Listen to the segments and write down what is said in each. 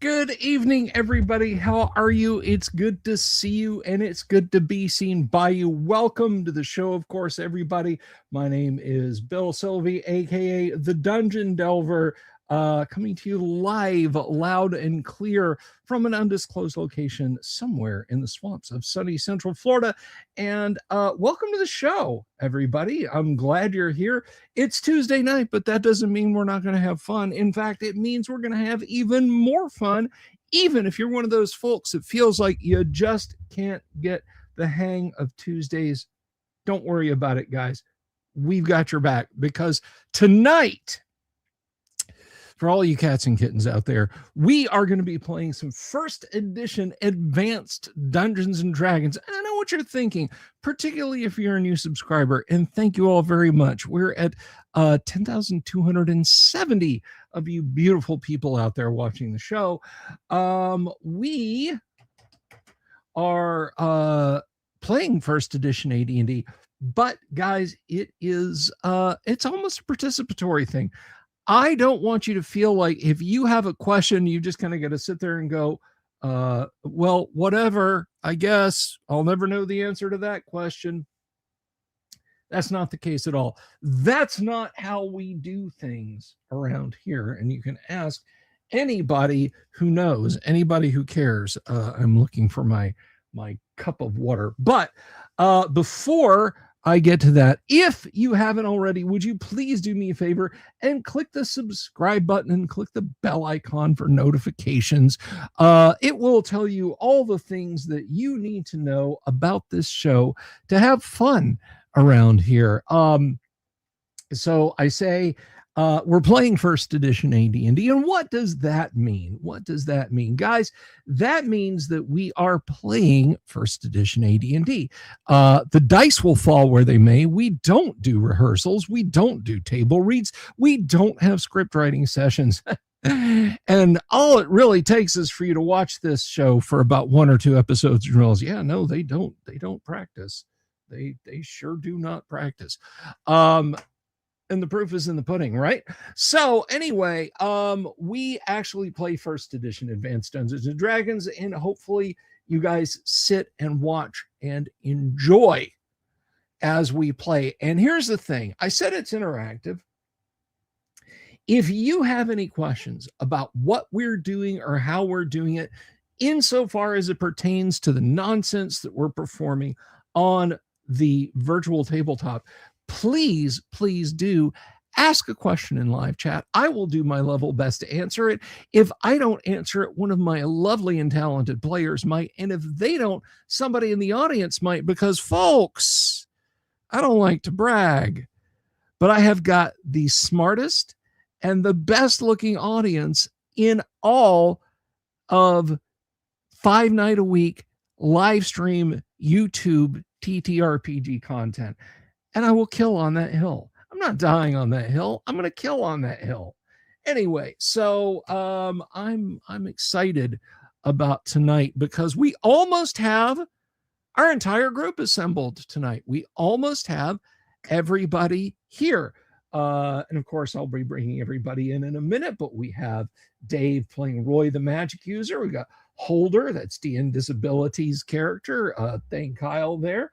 Good evening, everybody. How are you? It's good to see you, and it's good to be seen by you. Welcome to the show, of course, everybody. My name is Bill Sylvie, aka the Dungeon Delver, coming to you live, loud and clear from an undisclosed location somewhere in the swamps of sunny Central Florida. And welcome to the show, everybody. I'm glad you're here. It's Tuesday night, but that doesn't mean we're not going to have fun. In fact, it means we're going to have even more fun, even if you're one of those folks that feels like you just can't get the hang of Tuesdays. Don't worry about it, guys. We've got your back, because tonight, for all you cats and kittens out there, we are going to be playing some first edition advanced Dungeons and Dragons. And I know what you're thinking, particularly if you're a new subscriber. And thank you all very much. We're at 10,270 of you beautiful people out there watching the show. We are playing first edition AD&D, but guys, it's almost a participatory thing. I don't want you to feel like if you have a question, you just kind of got to sit there and go, well, whatever, I guess I'll never know the answer to that question. That's not the case at all. That's not how we do things around here. And you can ask anybody who knows, anybody who cares. I'm looking for my cup of water. But before I get to that, if you haven't already, would you please do me a favor and click the subscribe button and click the bell icon for notifications. It will tell you all the things that you need to know about this show to have fun around here. So I say, we're playing first edition AD&D, and what does that mean? What does that mean, guys? That means that we are playing first edition AD&D. The dice will fall where they may. We don't do rehearsals. We don't do table reads. We don't have script writing sessions. And all it really takes is for you to watch this show for about 1 or 2 episodes and realize, yeah, no, they don't practice. They sure do not practice. And the proof is in the pudding, right? So anyway, we actually play first edition advanced Dungeons and Dragons, and hopefully you guys sit and watch and enjoy as we play. And here's the thing. I said it's interactive. If you have any questions about what we're doing or how we're doing it, insofar as it pertains to the nonsense that we're performing on the virtual tabletop, please do ask a question in live chat. I will do my level best to answer it. If I don't answer it, one of my lovely and talented players might. And if they don't, somebody in the audience might, because folks, I don't like to brag, but I have got the smartest and the best looking audience in all of 5 night a week live stream YouTube TTRPG content. And I will kill on that hill. I'm not dying on that hill. I'm going to kill on that hill. Anyway, so I'm excited about tonight, because we almost have our entire group assembled tonight. We almost have everybody here. And of course, I'll be bringing everybody in a minute, but we have Dave playing Roy the Magic User. We got Holder, that's DN Disability's character. Thank Kyle there.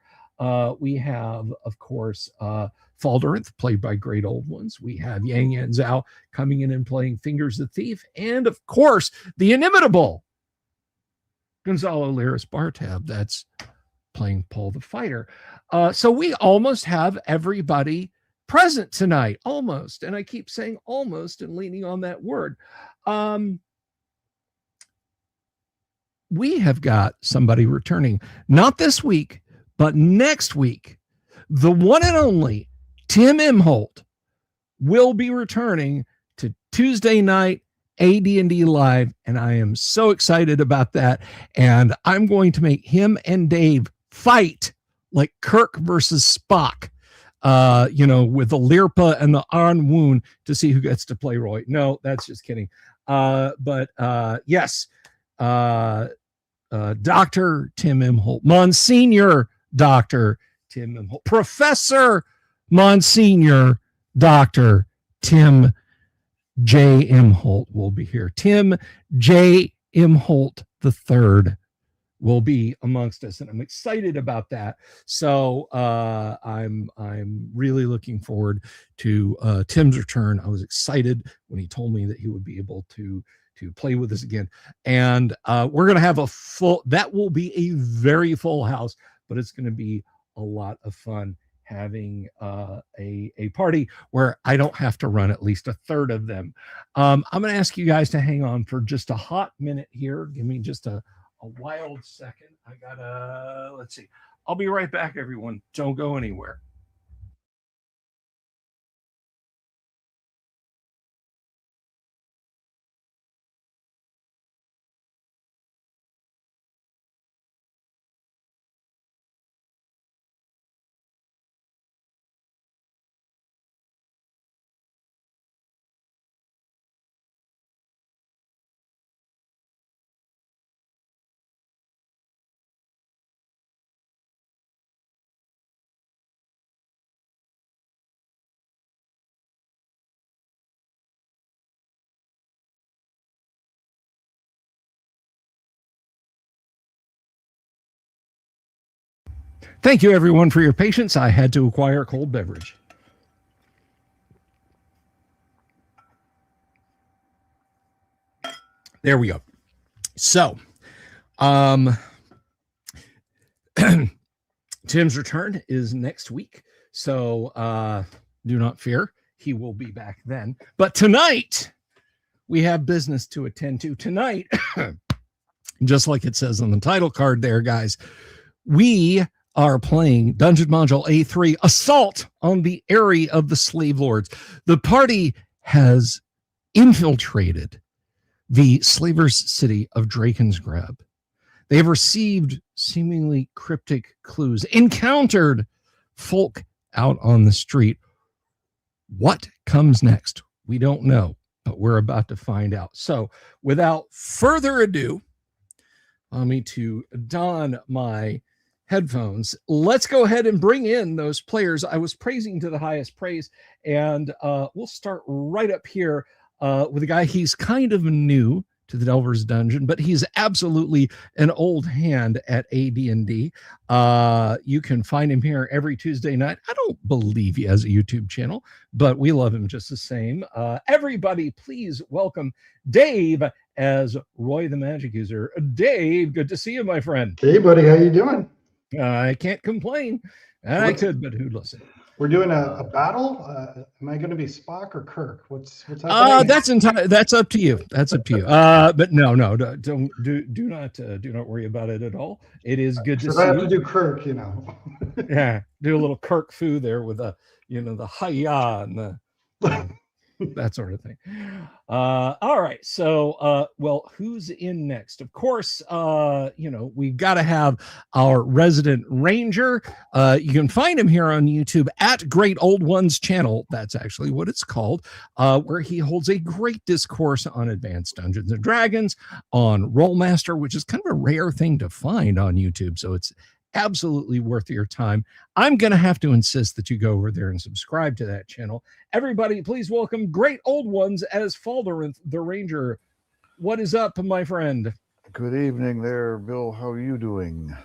We have, of course, Faldorinth, played by Great Old Ones. We have Yang Yan Zhao coming in and playing Fingers the Thief. And, of course, the inimitable Gonzalo Liris Bartab, that's playing Paul the Fighter. So we almost have everybody present tonight, almost. And I keep saying almost and leaning on that word. We have got somebody returning, not this week, but next week. The one and only Tim Imholt will be returning to Tuesday night AD&D Live, and I am so excited about that. And I'm going to make him and Dave fight like Kirk versus Spock, with the Lirpa and the On Woon to see who gets to play Roy. No, that's just kidding. But yes, Dr. Tim Imholt, Monsignor Dr. Tim Imholt, Professor Monsignor Dr. Tim J. Imholt will be here. Tim J. Imholt III will be amongst us, and I'm excited about that. So I'm really looking forward to Tim's return. I was excited when he told me that he would be able to play with us again, and we're gonna have that will be a very full house, but it's gonna be a lot of fun having a party where I don't have to run at least a third of them. I'm going to ask you guys to hang on for just a hot minute here. Give me just a wild second. I gotta, let's see. I'll be right back, everyone. Don't go anywhere. Thank you, everyone, for your patience. I had to acquire a cold beverage. There we go. So, Tim's return is next week. So, do not fear. He will be back then. But tonight, we have business to attend to. Tonight, just like it says on the title card there, guys, we are playing Dungeon Module A3, Assault on the Eyrie of the Slave Lords. The party has infiltrated the slavers' city of Drakensgrab. They have received seemingly cryptic clues, encountered folk out on the street. What comes next? We don't know, but we're about to find out. So without further ado, allow me to don my headphones. Let's go ahead and bring in those players I was praising to the highest praise. And we'll start right up here with a guy. He's kind of new to the Delver's Dungeon, but he's absolutely an old hand at AD&D. You can find him here every Tuesday night. I don't believe he has a YouTube channel, but we love him just the same. Everybody, please welcome Dave as Roy the Magic User. Dave, good to see you, my friend. Hey, buddy, how you doing? I can't complain. I could, but who'd listen? We're doing a battle. Am I going to be Spock or Kirk? What's happening? That's up to you. That's up to you. But no, do not worry about it at all. It is good to see. I have to do Kirk, you know. Yeah, do a little Kirk foo there with the hi-ya and the that sort of thing. All right. So, well, who's in next? Of course, we've got to have our resident ranger. You can find him here on YouTube at Great Old Ones channel. That's actually what it's called, where he holds a great discourse on Advanced Dungeons and Dragons, on Rollmaster, which is kind of a rare thing to find on YouTube. So it's absolutely worth your time. I'm going to have to insist that you go over there and subscribe to that channel. Everybody, please welcome Great Old Ones as Faldarinth the Ranger. What is up, my friend? Good evening there, Bill. How are you doing?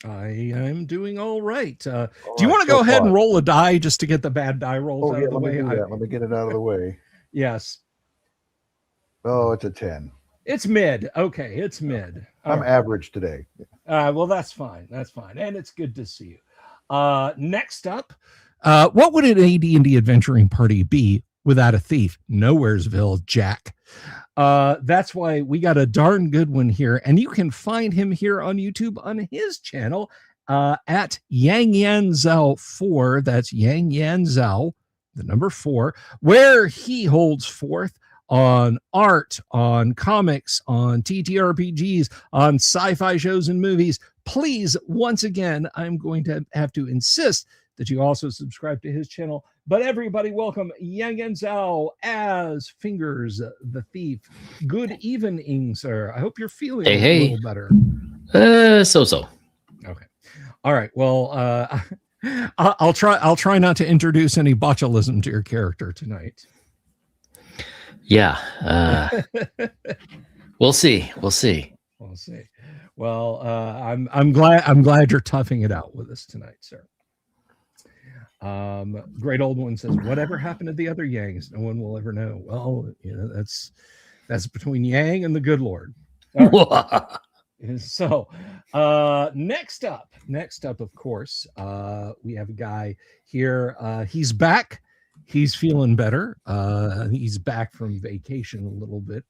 I am doing all right. Do you want to go ahead and roll a die just to get the bad die rolls out of the way? Let me get it out of the way. Yes. Oh, it's a 10. It's mid. Okay, it's mid. I'm average today. Well, that's fine. That's fine. And it's good to see you. Next up, what would an AD&D adventuring party be without a thief? Nowheresville Jack. That's why we got a darn good one here. And you can find him here on YouTube on his channel at Yang Yan Zhao 4. That's Yang Yan Zhao, the number 4, where he holds forth on art, on comics, on TTRPGs, on sci-fi shows and movies. Please, once again, I'm going to have to insist that you also subscribe to his channel. But everybody, welcome Yang Yan Zhao as Fingers the Thief. Good evening, sir. I hope you're feeling a little better. So. Okay. All right. Well, I'll try not to introduce any botulism to your character tonight. Yeah. We'll see. We'll see. We'll see. Well, I'm glad you're toughing it out with us tonight, sir. Great old one says, "Whatever happened to the other Yangs? No one will ever know." Well, that's between Yang and the good Lord. All right. So, next up, of course, we have a guy here. He's back. He's feeling better. He's back from vacation a little bit.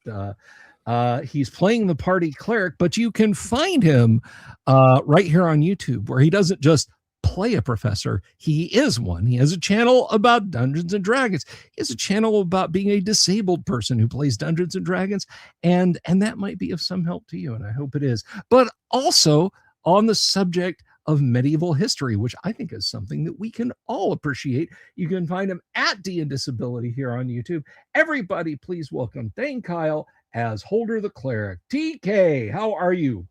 He's playing the party cleric, but you can find him right here on YouTube, where he doesn't just play a professor. He is one. He has a channel about Dungeons and Dragons. He has a channel about being a disabled person who plays Dungeons and Dragons, and that might be of some help to you, and I hope it is. But also on the subject of medieval history, which I think is something that we can all appreciate. You can find him at D and Disability here on YouTube. Everybody, please welcome Thane Kyle as Holder the Cleric. TK, how are you?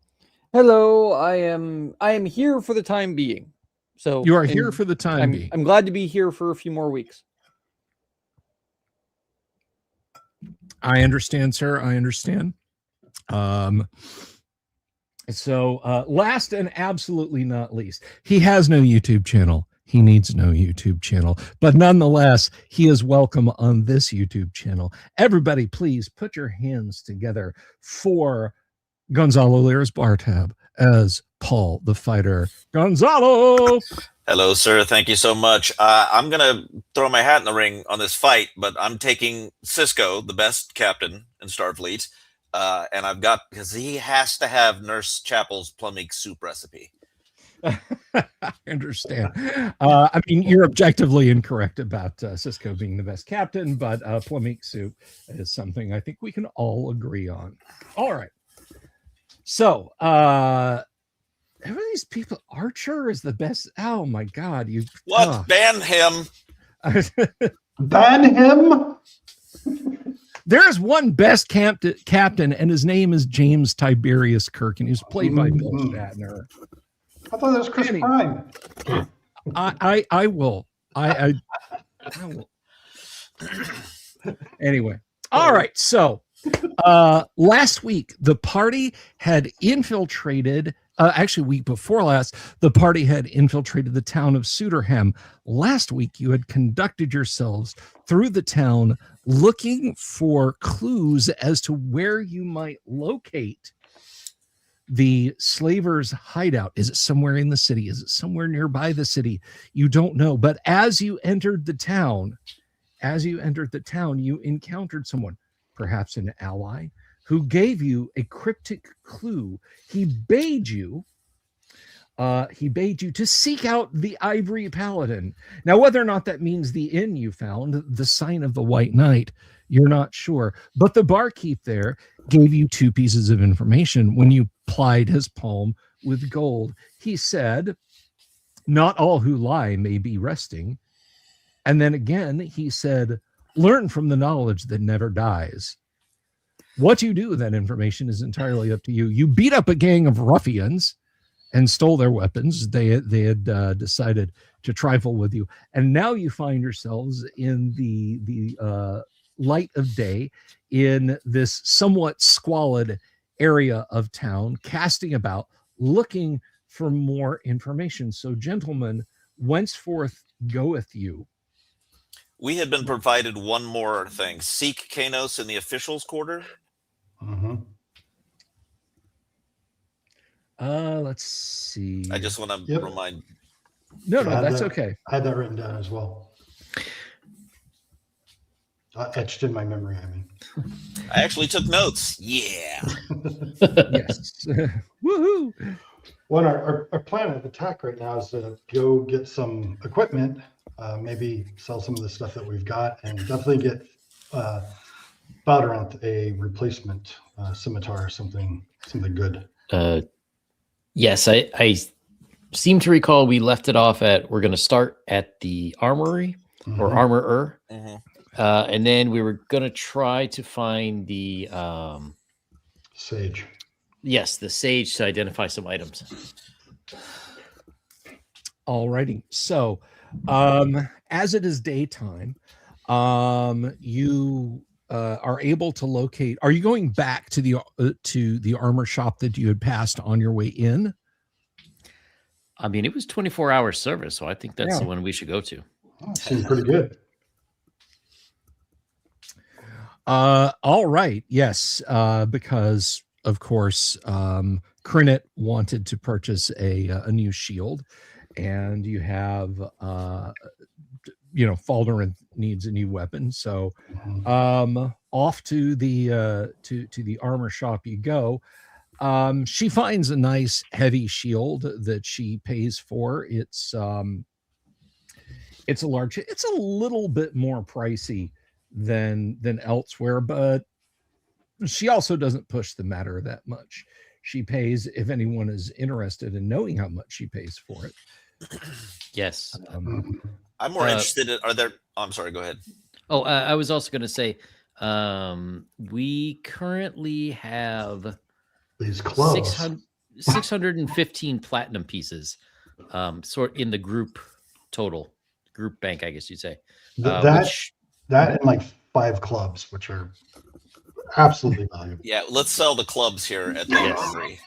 Hello, I am here for the time being. So you are here for the time being. I'm glad to be here for a few more weeks. I understand, sir. I understand. So last and absolutely not least, he has no YouTube channel. He needs no YouTube channel, but nonetheless, he is welcome on this YouTube channel. Everybody, please put your hands together for Gonzalo Liras Bartab as Paul the Fighter. Gonzalo! Hello, sir. Thank you so much. I'm going to throw my hat in the ring on this fight, but I'm taking Cisco, the best captain in Starfleet, and I've got, because he has to have Nurse Chapel's plumbing soup recipe. I understand. I mean, you're objectively incorrect about Cisco being the best captain, but plumbing soup is something I think we can all agree on. All right. So, who are these people? Archer is the best. Oh my God! Ban him. Ban him. There's one best captain, and his name is James Tiberius Kirk, and he was played by Bill Shatner. I thought that was Chris Pine. I will. I will. Anyway, all right. So, last week the party had infiltrated. Actually, week before last, the party had infiltrated the town of Suderham. Last week, you had conducted yourselves through the town looking for clues as to where you might locate the slavers' hideout. Is it somewhere in the city? Is it somewhere nearby the city? You don't know. But as you entered the town, you encountered someone, perhaps an ally, who gave you a cryptic clue. He bade you to seek out the Ivory Paladin. Now, whether or not that means the inn you found, the Sign of the White Knight, you're not sure. But the barkeep there gave you 2 pieces of information when you plied his palm with gold. He said, "Not all who lie may be resting." And then again, he said, "Learn from the knowledge that never dies." What you do with that information is entirely up to you. You beat up a gang of ruffians and stole their weapons. They had decided to trifle with you, and now you find yourselves in the light of day in this somewhat squalid area of town, casting about, looking for more information. So, gentlemen, whenceforth goeth you? We had been provided one more thing. Seek Kanos in the officials' quarter. Mm-hmm. Let's see. I just want to remind. No, that's okay. I had that written down as well. Etched in my memory, I mean. I actually took notes. Yeah. Yes. Woohoo. Well, our plan of attack right now is to go get some equipment, maybe sell some of the stuff that we've got, and definitely get Balderant a replacement scimitar or something good. Yes, I seem to recall we left it off at, we're going to start at the armory or armorer. Mm-hmm. And then we were going to try to find the sage. Yes, the sage to identify some items. All righty. So, as it is daytime, you are able to locate, are you going back to the armor shop that you had passed on your way in? I mean, it was 24-hour service, so I think that's Yeah. the one we should go to. Oh, seemed pretty good. All right. Yes. Because of course, Crinit wanted to purchase a new shield, and you have, Falderin needs a new weapon. So, Mhm. off to the to the armor shop you go. She finds a nice heavy shield that she pays for. It's a large, it's a little bit more pricey than elsewhere, but she also doesn't push the matter that much. She pays if anyone is interested in knowing how much she pays for it. Yes. Mhm. I'm more Uh, interested in. Are there? Oh, I'm sorry. Go ahead. Oh, I was also going to say, we currently have These clubs. 615 platinum pieces, sort in the group bank, I guess you'd say. That Which and like 5 clubs, which are absolutely valuable. Yeah, let's sell the clubs here at the Yes. armory.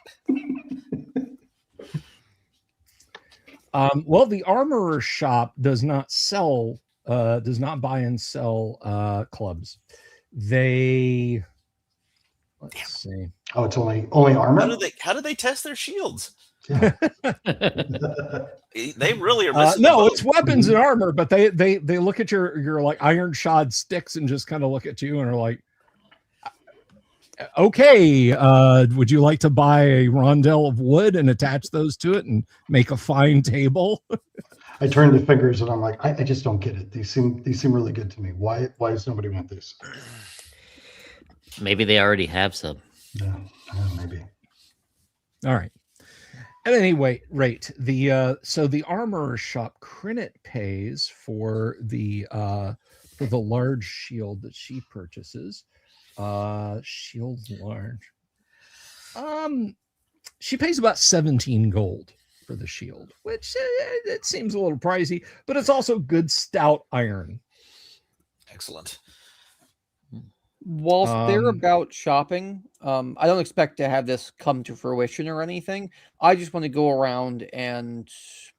Well, the armorer shop does not buy and sell clubs. They, let's see. Oh, it's only armor. How do they test their shields? Yeah. They really are missing. No, the boat. it's weapons and armor, but they look at your like iron shod sticks and just kind of look at you and are like, okay, would you like to buy a rondel of wood and attach those to it and make a fine table? I turn the fingers and I'm like, I just don't get it. These seem really good to me. Why does nobody want this? maybe they already have some. Yeah, maybe. All right. At any rate, so the armorer shop, Crinit pays for the large shield that she purchases. Shield's large. She pays about 17 gold for the shield, which it seems a little pricey, but it's also good stout iron. Excellent. Whilst they're Um, about shopping, I don't expect to have this come to fruition or anything. I just want to go around and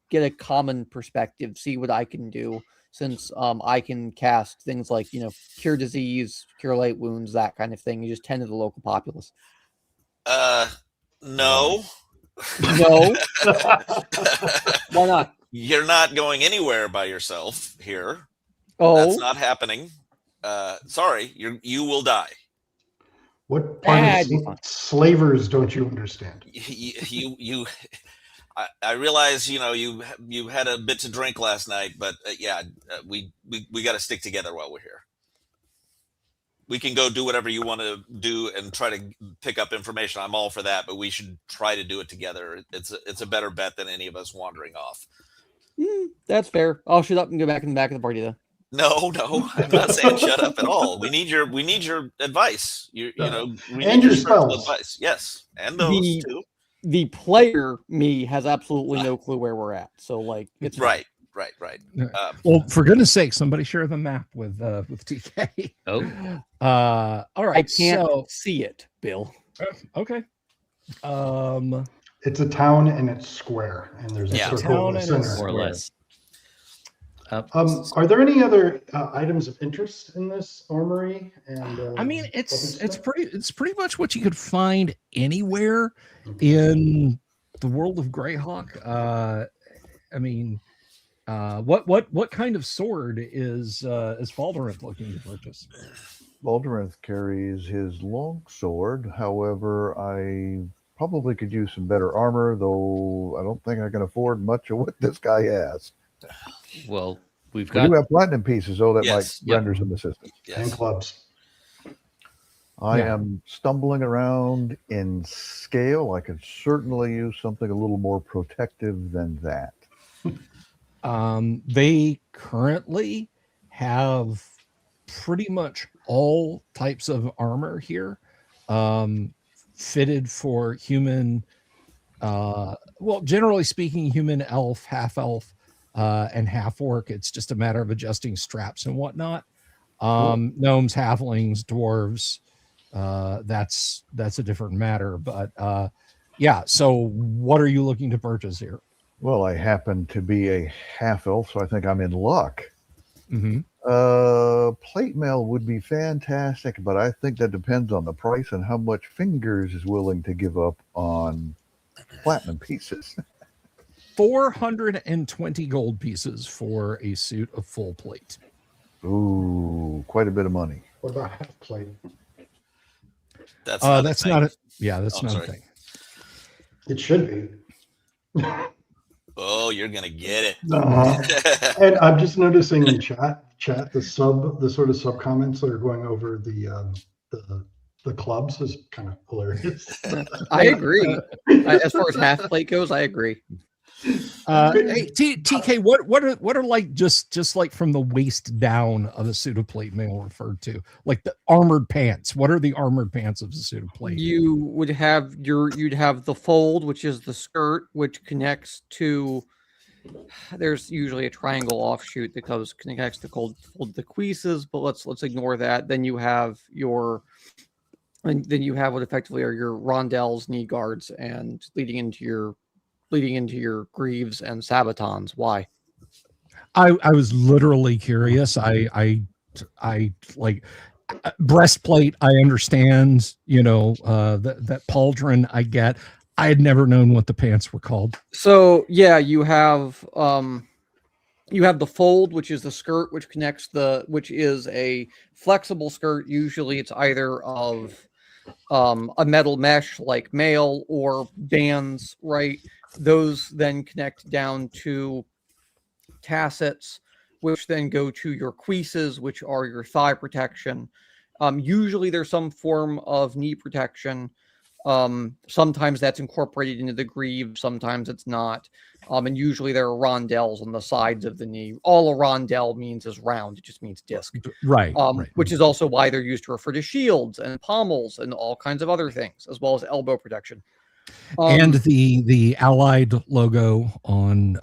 get a common perspective, see what I can do, since I can cast things like, cure disease, cure light wounds, that kind of thing. You just tend to the local populace. No. No, why not? You're not going anywhere by yourself here. Oh, That's not happening. Sorry, you will die. What part Bad. of slavers don't you understand? You I realize you had a bit to drink last night, but we got to stick together while we're here. We can go do whatever you want to do and try to pick up information. I'm all for that, but we should try to do it together. It's a better bet than any of us wandering off. that's fair. I'll shut up and go back in the back of the party then. No, I'm not saying shut up at all. We need your advice. We And need your your spiritual spells. advice. Yes, and those too. The player me has absolutely no clue where we're at. So it's fine. Right. Well, for goodness sake, somebody share the map with TK. Oh, All right. I can't So, see it, Bill. okay. It's a town and it's square, and there's a Yeah. circle in the Town and center. more or less. Are there any other items of interest in this armory? And I mean, other it's stuff? pretty much what you could find anywhere Okay. in the world of Greyhawk. I mean, what kind of sword is Falderin looking to purchase? Baldorinth carries his long sword. However, I probably could use some better armor, though I don't think I can afford much of what this guy has. Well, we've We got do have platinum pieces, though, that Yes, might yep. render some assistance. And Yes. clubs. I Yeah. am stumbling around in scale. I could certainly use something a little more protective than that. They currently have pretty much all types of armor here, fitted for human. Well, generally speaking, human, elf, half elf, and half orc. It's just a matter of adjusting straps and whatnot. Gnomes, halflings, dwarves, that's a different matter. But yeah, so what are you looking to purchase here? Well, I happen to be a half elf, so I think I'm in luck. Mm-hmm. Plate mail would be fantastic, but I think that depends on the price and how much Fingers is willing to give up on platinum pieces. 420 gold pieces for a suit of full plate. Ooh, quite a bit of money. What about half plate? That's not That's a thing. not a that's Oh, not sorry. a thing. It should be. Oh, you're gonna get it. And I'm just noticing in chat the sort of sub comments that are going over the clubs is kind of hilarious. I agree. As far as half plate goes, I agree. Hey, TK, what are like just like from the waist down of a suit of plate mail referred to? Like the armored pants. What are the armored pants of a suit of plate? You would have you'd have the fold, which is the skirt, which connects to. There's usually a triangle offshoot that connects to the cuisses, but let's ignore that. Then you have what effectively are your rondelles, knee guards, and leading into your greaves and sabatons. Why? I was literally curious. I like breastplate. I understand. That pauldron. I get. I had never known what the pants were called. So yeah, you have the fold, which is the skirt, which is a flexible skirt. Usually, it's either of a metal mesh like mail or bands, right? Those then connect down to tassets, which then go to your cuisses, which are your thigh protection. Usually there's some form of knee protection. Sometimes that's incorporated into the greave, sometimes it's not. And usually there are rondelles on the sides of the knee. All a rondelle means is round, it just means disc. Right. Which is also why they're used to refer to shields and pommels and all kinds of other things, as well as elbow protection. And the Allied logo on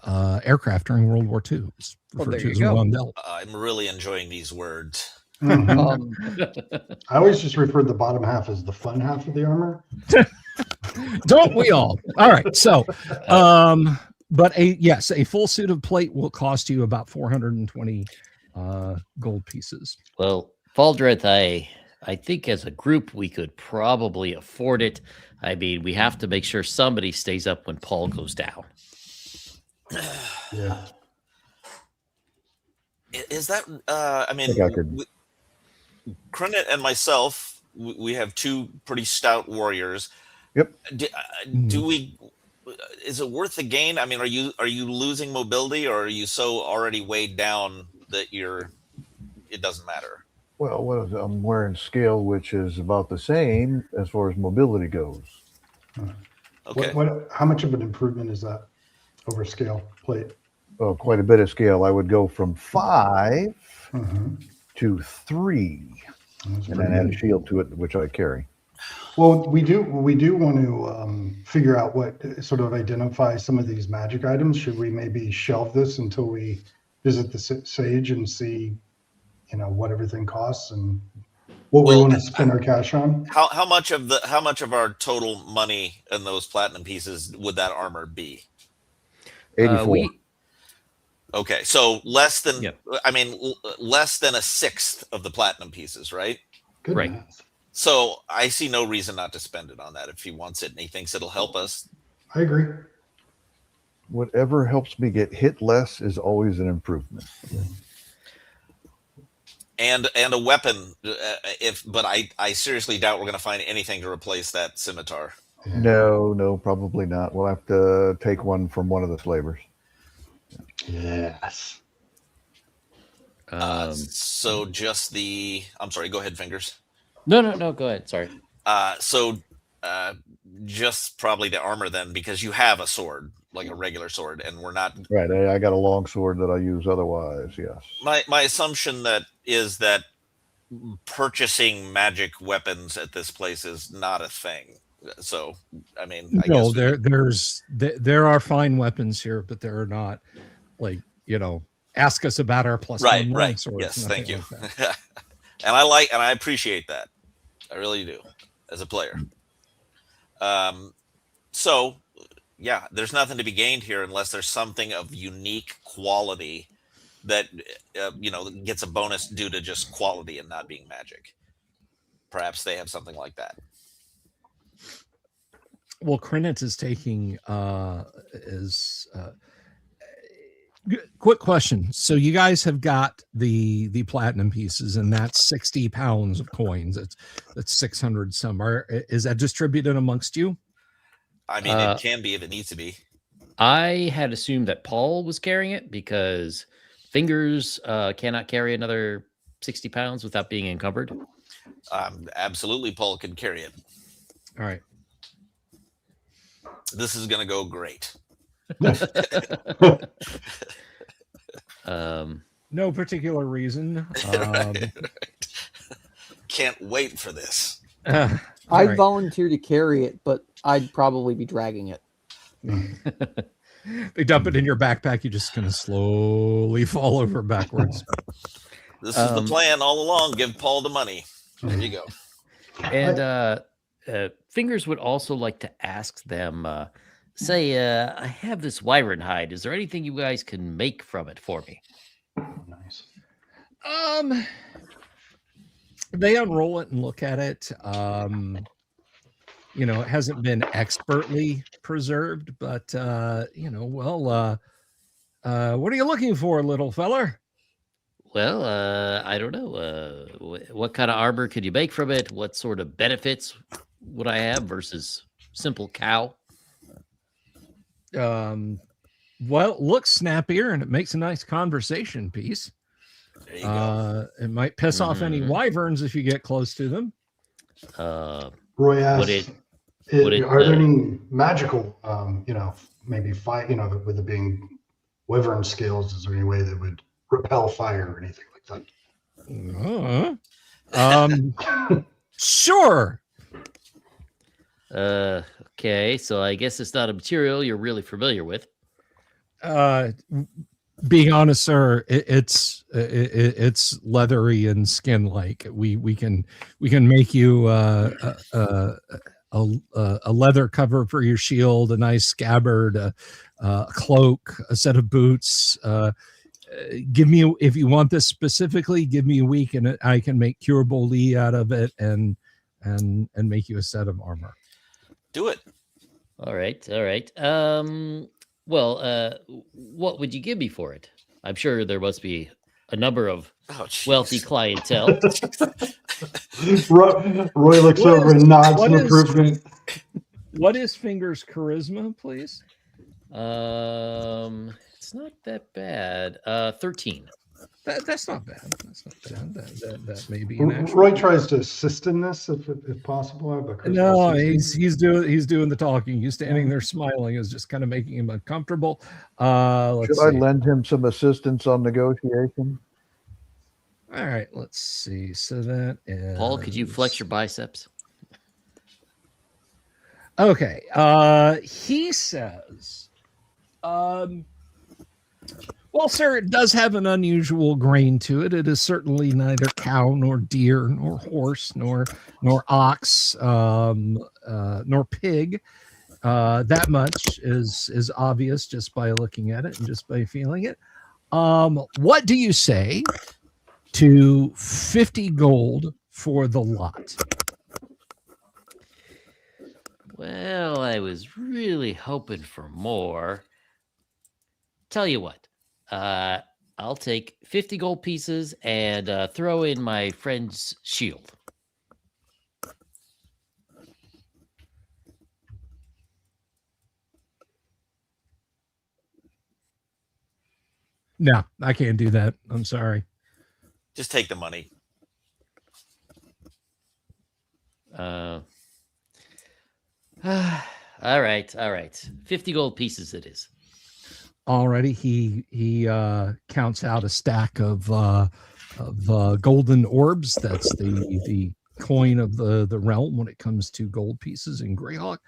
aircraft during World War II is referred to as a rondelle. I'm really enjoying these words. Mm-hmm. I always just refer to the bottom half as the fun half of the armor. Don't we all? All right. So, but a full suit of plate will cost you about 420 gold pieces. Well, Valdreth, I think as a group we could probably afford it. I mean, we have to make sure somebody stays up when Paul goes down. Yeah. Is that? I mean, Krenet and myself, we have two pretty stout warriors. Yep. Do we? Is it worth the gain? I mean, are you losing mobility, or are you so already weighed down that it doesn't matter? Well, I'm wearing scale, which is about the same as far as mobility goes. Okay. How much of an improvement is that over scale plate? Well, quite a bit of scale. I would go from 5 to 3, and then add a shield to it, which I carry. Well, we do want to figure out what sort of identify some of these magic items. Should we maybe shelve this until we visit the sage and see, what everything costs and what we want to spend our cash on? How much of our total money in those platinum pieces would that armor be? 84. Okay, so less than less than a sixth of the platinum pieces, right? Good right. math. So I see no reason not to spend it on that if he wants it and he thinks it'll help us. I agree. Whatever helps me get hit less is always an improvement. And a weapon, but I seriously doubt we're going to find anything to replace that scimitar. No, probably not. We'll have to take one from one of the slavers. Yes. So just I'm sorry, go ahead, Fingers. No, go ahead. Sorry. Just probably the armor then, because you have a sword, like a regular sword, and we're not. Right, I got a long sword that I use otherwise, yes. My assumption is that purchasing magic weapons at this place is not a thing. So, I mean, I guess there are fine weapons here, but there are not ask us about our plus right. one Right. swords. Yes, thank you. Like and I appreciate that. I really do, as a player. So yeah, there's nothing to be gained here unless there's something of unique quality that gets a bonus due to just quality and not being magic. Perhaps they have something like that. Well, Krenit is taking quick question. So you guys have got the platinum pieces, and that's 60 pounds of coins. That's 600 some. Is that distributed amongst you? I mean, it can be if it needs to be. I had assumed that Paul was carrying it because Fingers cannot carry another 60 pounds without being encumbered. Absolutely, Paul can carry it. All right. This is going to go great. No particular reason. Can't wait for this. I'd volunteer to carry it, but I'd probably be dragging it. They dump it in your backpack. You're just going to slowly fall over backwards. This is the plan all along. Give Paul the money. There you go. And Fingers would also like to ask them, I have this wyvern hide. Is there anything you guys can make from it for me? Nice. They unroll it and look at it. It hasn't been expertly preserved, but what are you looking for, little feller? Well, I don't know. What kind of armor could you make from it? What sort of benefits would I have versus simple cow? Well, it looks snappier and it makes a nice conversation piece. There you go. It might piss off any wyverns if you get close to them. Roy asked, are there any magical, maybe fight, with it being wyvern skills, is there any way that would repel fire or anything like that? Sure. Okay, so I guess it's not a material you're really familiar with. Being honest, sir, it's leathery and skin like. We can make you a leather cover for your shield, a nice scabbard, a cloak, a set of boots. Give me, if you want this specifically, give me a week and I can make curable Lee out of it and make you a set of armor. Do it. All right. Well, what would you give me for it? I'm sure there must be a number of wealthy clientele. Roy looks over and nods in improvement. What is Fingers' charisma, please? It's not that bad. 13. That's not bad. That's not bad. That may be an actual. Roy tries to assist in this if possible. No, he's doing the talking. He's standing there smiling, is just kind of making him uncomfortable. Should I lend him some assistance on negotiation? All right, let's see. So that is Paul, could you flex your biceps? Okay. He says, well, sir, it does have an unusual grain to it. It is certainly neither cow nor deer nor horse nor ox nor pig. That much is obvious just by looking at it and just by feeling it. What do you say to 50 gold for the lot? Well, I was really hoping for more. Tell you what, I'll take 50 gold pieces and throw in my friend's shield. No, I can't do that. I'm sorry. Just take the money. All right. 50 gold pieces it is. Already, he counts out a stack of golden orbs. That's the coin of the realm when it comes to gold pieces in Greyhawk.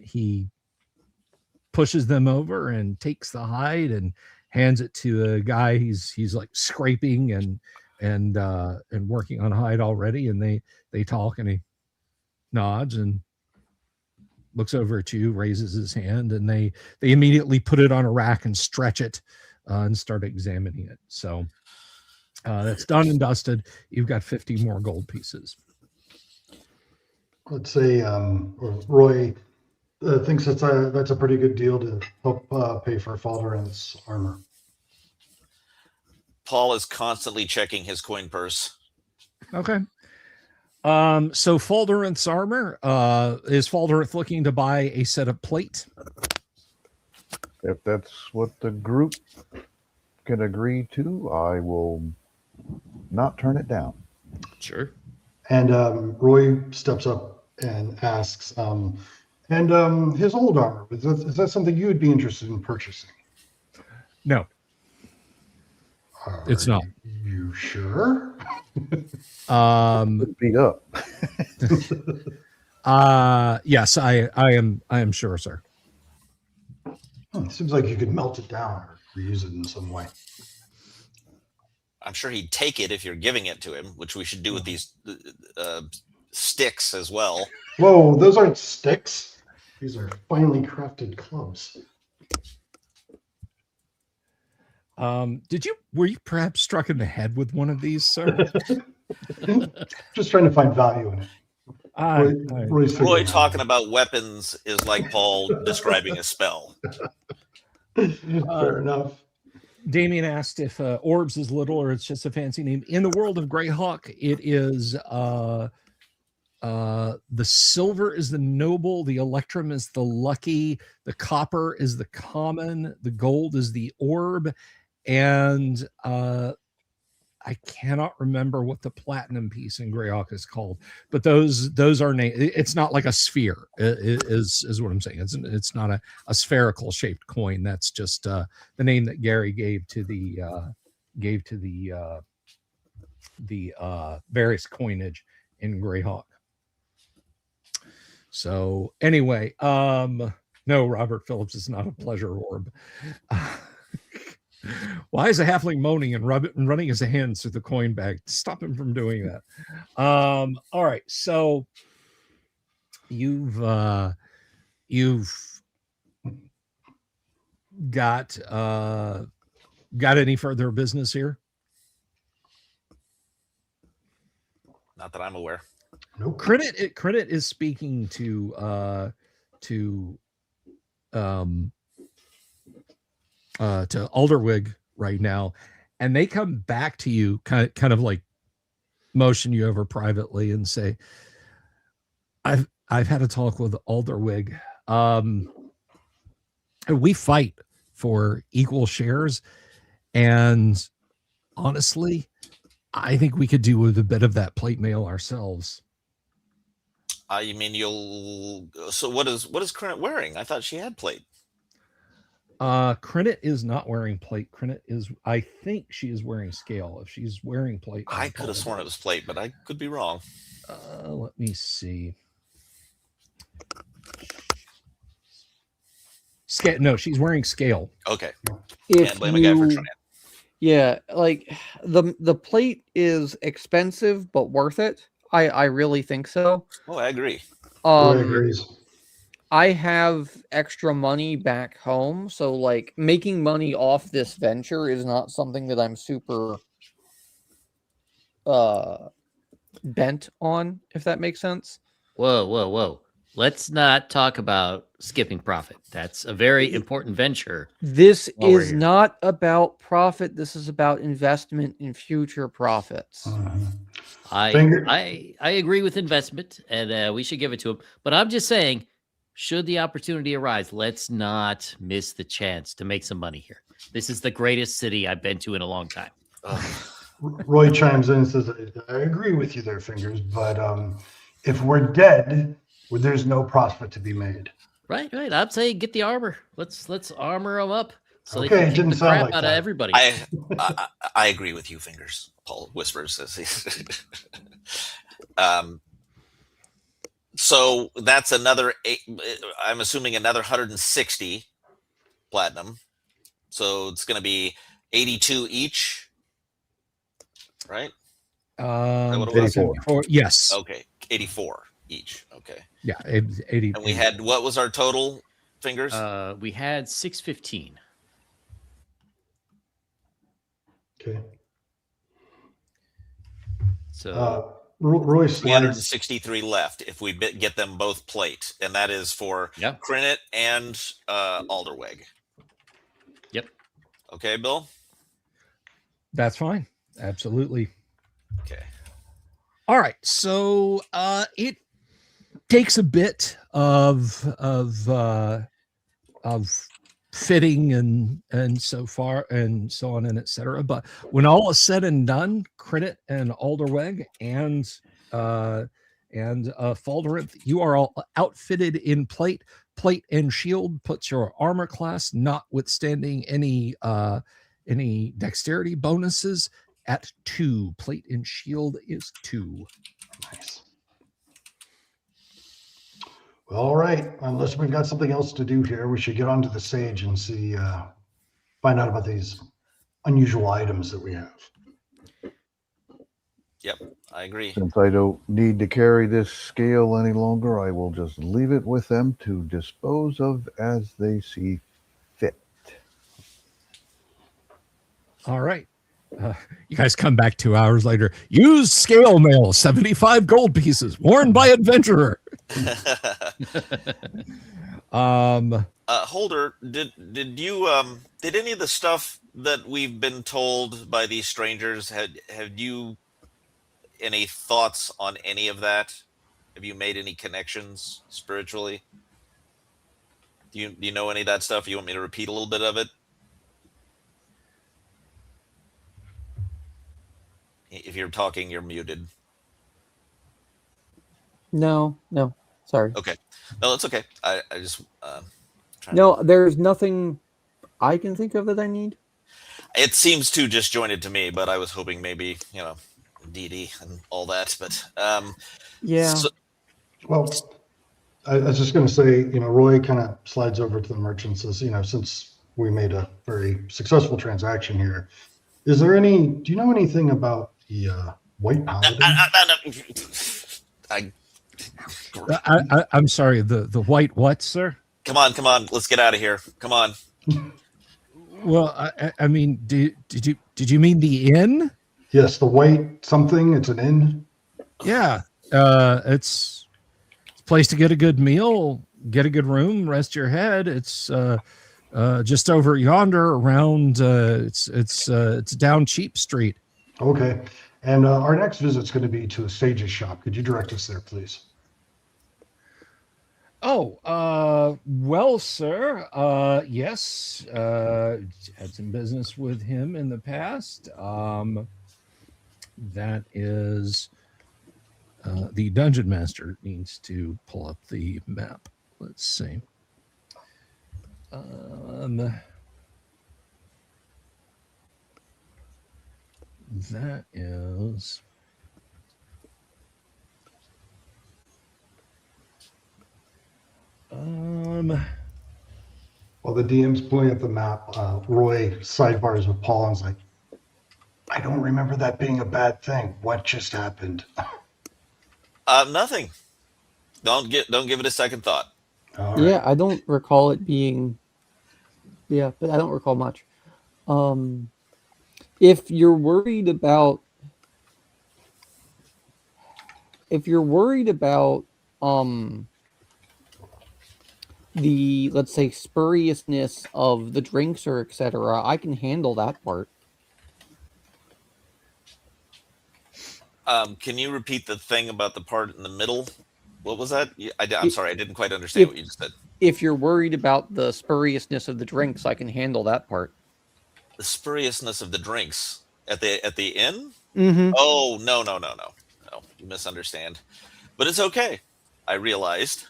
He pushes them over and takes the hide and hands it to a guy. He's like scraping and and working on hide already, and they talk, and he nods and looks over at you, raises his hand, and they immediately put it on a rack and stretch it and start examining it. So that's done and dusted. You've got 50 more gold pieces. Let's say Roy thinks that's a pretty good deal to help pay for Falderant's armor. Paul is constantly checking his coin purse. Okay. So Falderant's armor, is Falderanth looking to buy a set of plate? If that's what the group can agree to, I will not turn it down. Sure. And Roy steps up and asks, his old armor, is that something you would be interested in purchasing? No, it's not. You sure? Beat up. Yes, I am sure, sir. Seems like you could melt it down or reuse it in some way. I'm sure he'd take it if you're giving it to him, which we should do with these sticks as well. Whoa, those aren't sticks. These are finely crafted clubs. Were you perhaps struck in the head with one of these, sir? Just trying to find value in it. Roy talking about weapons is like Paul describing a spell. Fair enough. Damien asked if orbs is little or it's just a fancy name. In the world of Greyhawk, it is the silver is the noble, the electrum is the lucky, the copper is the common, the gold is the orb, and I cannot remember what the platinum piece in Greyhawk is called, but those are names. It's not like a sphere, is what I'm saying. It's not a spherical shaped coin. That's just the name that Gary gave to the various coinage in Greyhawk. So anyway, no, Robert Phillips is not a pleasure orb. Why is a halfling moaning and running his hands through the coin bag? Stop him from doing that. All right, so you've got any further business here? Not that I'm aware. Nope. Credit is speaking to Alderwig right now, and they come back to you kind of like motion you over privately and say, I've had a talk with Alderwig. We fight for equal shares, and honestly, I think we could do with a bit of that plate mail ourselves. You mean so what is Crennet wearing? I thought she had plate. Crennet is not wearing plate. Crennet is, I think she is wearing scale. If she's wearing plate, I could have sworn it was plate, but I could be wrong. Let me see. Scale? No, she's wearing scale. Okay. If Blame a guy for trying. Yeah, like the plate is expensive but worth it. I really think so. Oh, I agree. Roy agrees. I have extra money back home, so like making money off this venture is not something that I'm super bent on, if that makes sense. Whoa. Let's not talk about skipping profit. That's a very important venture. This is not about profit. This is about investment in future profits. I agree with investment, and we should give it to him. But I'm just saying, should the opportunity arise, let's not miss the chance to make some money here. This is the greatest city I've been to in a long time. Roy chimes in and says, I agree with you there, Fingers, but if we're dead, there's no profit to be made. Right. I'm saying get the armor. Let's armor them up so Okay, they can it kick didn't the sound crap like out that. of everybody. I agree with you, Fingers. Paul whispers as he. So that's another. I'm assuming another 160 platinum. So it's going to be 82 each. right? Um, what it was? 84. yes. Okay, 84 each. Okay, Yeah. 80. and we had what was our total fingers? We had 615. Okay. Uh, Roy slides. 363 left if we get them both plate, and that is for Yeah. Crinit and Alderweg. Yep. Okay, Bill. That's fine. Absolutely. Okay. All right. So it takes a bit of fitting and so far and so on and etc. But when all is said and done, Credit and Alderweg and Faldorinth, you are all outfitted in plate and shield. Puts your armor class, notwithstanding any dexterity bonuses, at 2. Plate and shield is 2. Nice. Well, all right. Unless we've got something else to do here, we should get onto the sage and see, find out about these unusual items that we have. Yep, I agree. Since I don't need to carry this scale any longer, I will just leave it with them to dispose of as they see fit. All right. You guys come back 2 hours later. Use scale mail, 75 gold pieces, worn by adventurer. Holder, did any of the stuff that we've been told by these strangers, have you any thoughts on any of that? Have you made any connections spiritually? Do you know any of that stuff? You want me to repeat a little bit of it? If you're talking, you're muted. No, sorry. Okay. No, that's okay. I just No, there's nothing I can think of that I need. It seems too disjointed to me, but I was hoping maybe, DD and all that. But Yeah. Well, I was just going to say, Roy kind of slides over to the merchant and says, since we made a very successful transaction here, do you know anything about the White Paladin? I'm sorry, the white what, sir? Come on, let's get out of here. Come on. Well, I mean, did you mean the inn? Yes, the white something. It's an inn. Yeah, it's a place to get a good meal, get a good room, rest your head. It's just over yonder, around. It's down Cheap Street. Okay, and our next visit's going to be to a sage's shop. Could you direct us there, please? Oh, well, sir, yes, had some business with him in the past. That is, the dungeon master needs to pull up the map. Let's see. That is... While the DM's pulling up the map, Roy sidebars with Paul and's like, I don't remember that being a bad thing. What just happened? Nothing. Don't give it a second thought. All Yeah, right. I don't recall it being. Yeah, but I don't recall much. If you're worried about, the, let's say, spuriousness of the drinks or etc., I can handle that part. Can you repeat the thing about the part in the middle? What was that? I'm sorry, I didn't quite understand what you just said. If you're worried about the spuriousness of the drinks, I can handle that part. The spuriousness of the drinks at the inn? Mm-hmm. Oh, no, you misunderstand. But it's okay. I realized,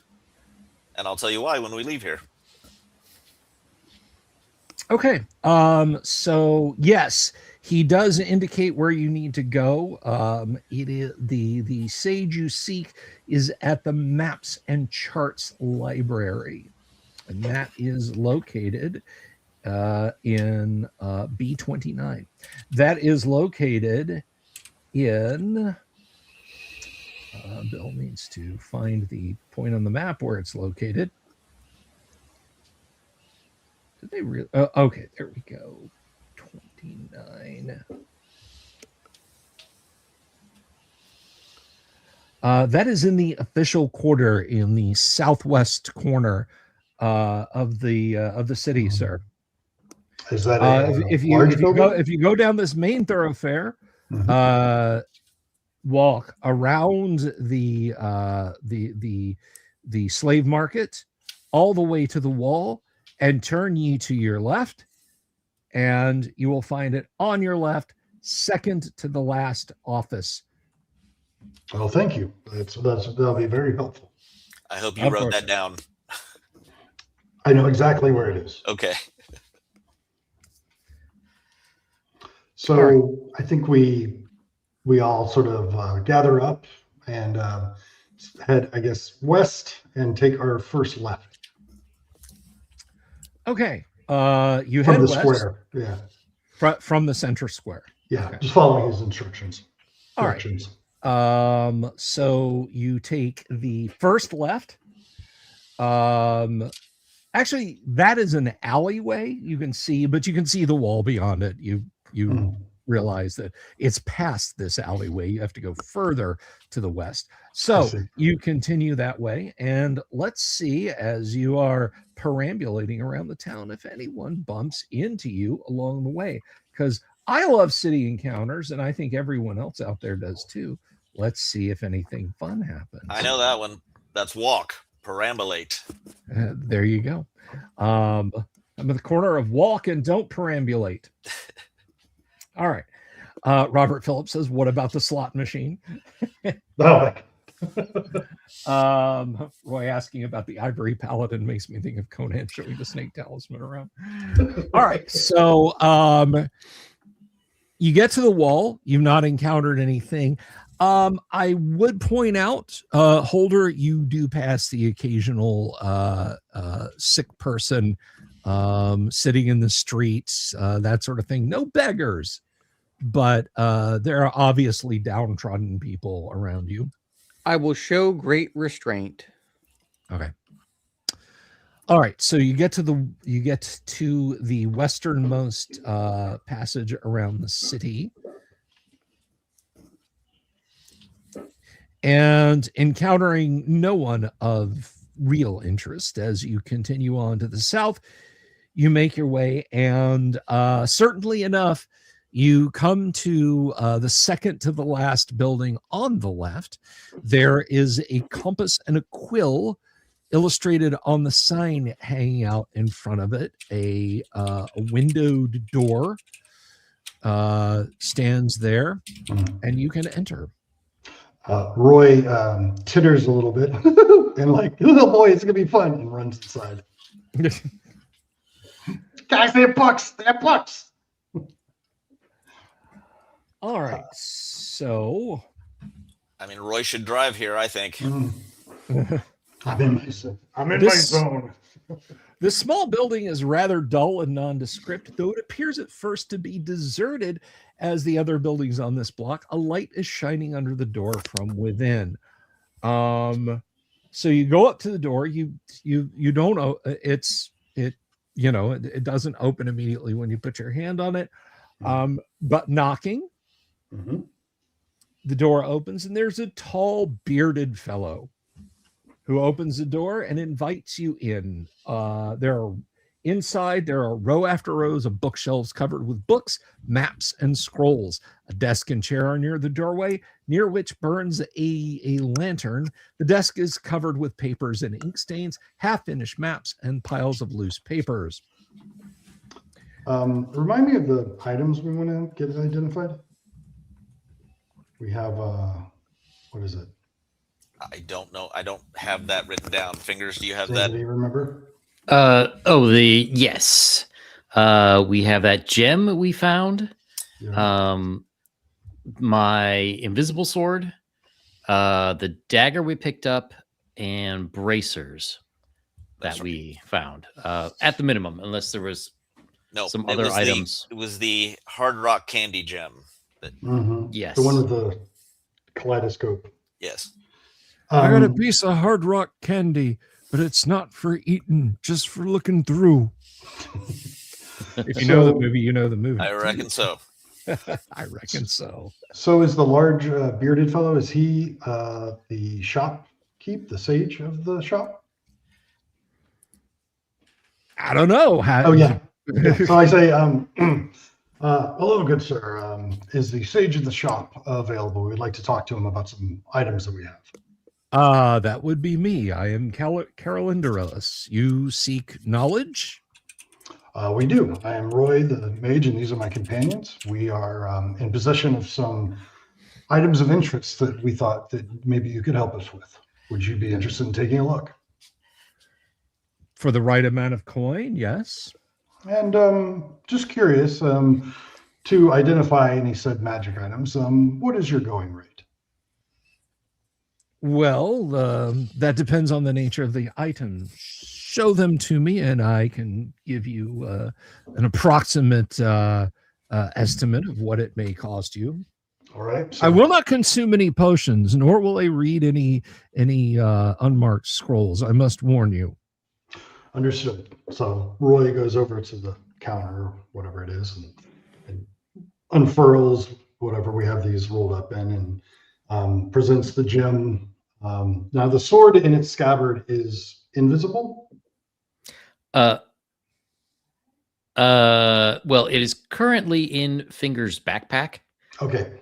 and I'll tell you why when we leave here. Okay. So yes, he does indicate where you need to go. It is the sage you seek is at the Maps and Charts Library, and that is located in B29. That is located in. Bill needs to find the point on the map where it's located. Did they really? Okay, there we go. 29. That is in the official quarter in the southwest corner of the city, sir. Is that a if large building? if you go down this main thoroughfare, Mhm. walk around the slave market all the way to the wall, and turn ye to your left, and you will find it on your left, second to the last office. Well, thank you. That'll be very helpful. I hope you Of wrote course. that down. I know exactly where it is. Okay. So All right. I think we all sort of gather up and head, I guess, west and take our first left Okay. You from head the west square. Yeah, from the center square. yeah. Okay. Just following his instructions. All right. Directions. So you take the first left. Actually, that is an alleyway. You can see the wall beyond it. You Mhm. realize that it's past this alleyway. You have to go further to the west. I So see. you continue that way, and let's see, as you are perambulating around the town, if anyone bumps into you along the way. Because I love city encounters, and I think everyone else out there does too. Let's see if anything fun happens. I know that one. That's walk, perambulate. There you go. I'm at the corner of walk and don't perambulate. All right. Robert Phillips says, what about the slot machine? Oh, Roy asking about the ivory paladin makes me think of Conan showing the snake talisman around. All right. So you get to the wall. You've not encountered anything. I would point out, Holder, you do pass the occasional sick person sitting in the streets, that sort of thing. No beggars, but there are obviously downtrodden people around you. I will show great restraint. Okay. All right. So you get to the westernmost passage around the city. And encountering no one of real interest as you continue on to the south, you make your way, and certainly enough, you come to the second to the last building on the left. There is a compass and a quill illustrated on the sign hanging out in front of it. A windowed door stands there, and you can enter. Roy titters a little bit and like, oh boy, it's gonna be fun, and runs inside. Guys, they have bucks. They have bucks. All right. So I mean, Roy should drive here, I think. I'm in my zone. I'm in This- my zone. this small building is rather dull and nondescript, though it appears at first to be deserted as the other buildings on this block. A light is shining under the door from within. So you go up to the door. You don't. It doesn't open immediately when you put your hand on it. But knocking, Mhm. the door opens, and there's a tall, bearded fellow who opens the door and invites you in. Inside, there are row after rows of bookshelves covered with books, maps, and scrolls. A desk and chair are near the doorway, near which burns a lantern. The desk is covered with papers and ink stains, half-finished maps, and piles of loose papers. Remind me of the items we want to get identified. We have what is it? I don't know. I don't have that written down. Fingers, do you have Does that? anybody remember? Yes. We have that gem we found. Yeah. My invisible sword, the dagger we picked up, and bracers That's that right. we found. At the minimum, unless there was No, some it other was items. It was the Hard Rock Candy Gem. Yes. The one with the kaleidoscope. Yes. I got a Um, piece of hard rock candy, but it's not for eating, just for looking through. If you know the So- movie, you know the movie. I reckon so. I reckon so. So is the large bearded fellow, is he the shopkeep, the sage of the shop? I don't know. How, Oh, yeah. Yeah. So I say, hello, good sir. Is the sage of the shop available? We'd like to talk to him about some items that we have. That would be me. I am Carolyn Dorelis. You seek knowledge? We do. I am Roy, the mage, and these are my companions. We are in possession of some items of interest that we thought that maybe you could help us with. Would you be interested in taking a look? For the right amount of coin, yes. And just curious, to identify any said magic items, what is your going rate? Well, that depends on the nature of the item. Show them to me, and I can give you an approximate estimate of what it may cost you. All right. I will not consume any potions, nor will I read any unmarked scrolls. I must warn you. Understood. So Roy goes over to the counter, or whatever it is, and unfurls whatever we have these rolled up in, and presents the gem. Now the sword in its scabbard is invisible. Well, it is currently in Finger's backpack. Okay.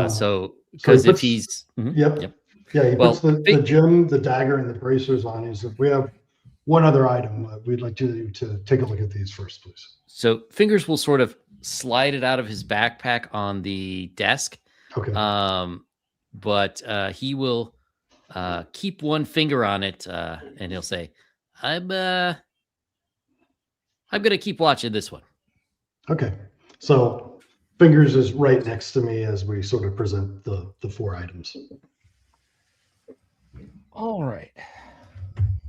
So he because if puts- he's Yep. Yeah, he Well, puts the gem, the dagger, and the bracers on. He said, "We have one other item. We'd like you to take a look at these first, please." So Fingers will sort of slide it out of his backpack on the desk. Okay. But he will keep one finger on it, and he'll say, I'm gonna keep watching this one. Okay. So Fingers is right next to me as we sort of present the four items. All right.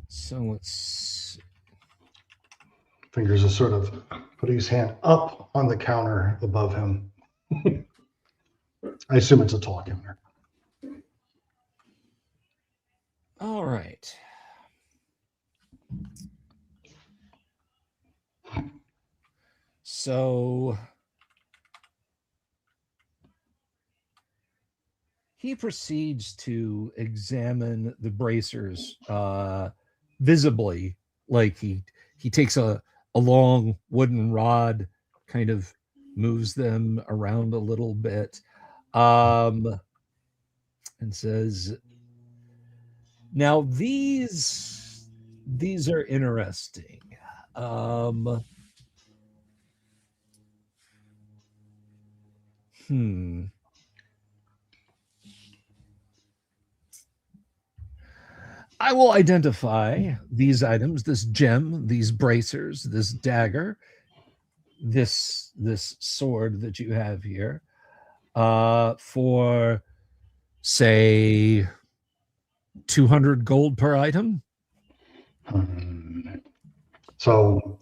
So let's. Fingers is sort of putting his hand up on the counter above him. I assume it's a tall counter. All right. So he proceeds to examine the bracers visibly, like he takes a long wooden rod, kind of moves them around a little bit, and says, now these are interesting. I will identify these items, this gem, these bracers, this dagger, this sword that you have here, for say 200 gold per item. So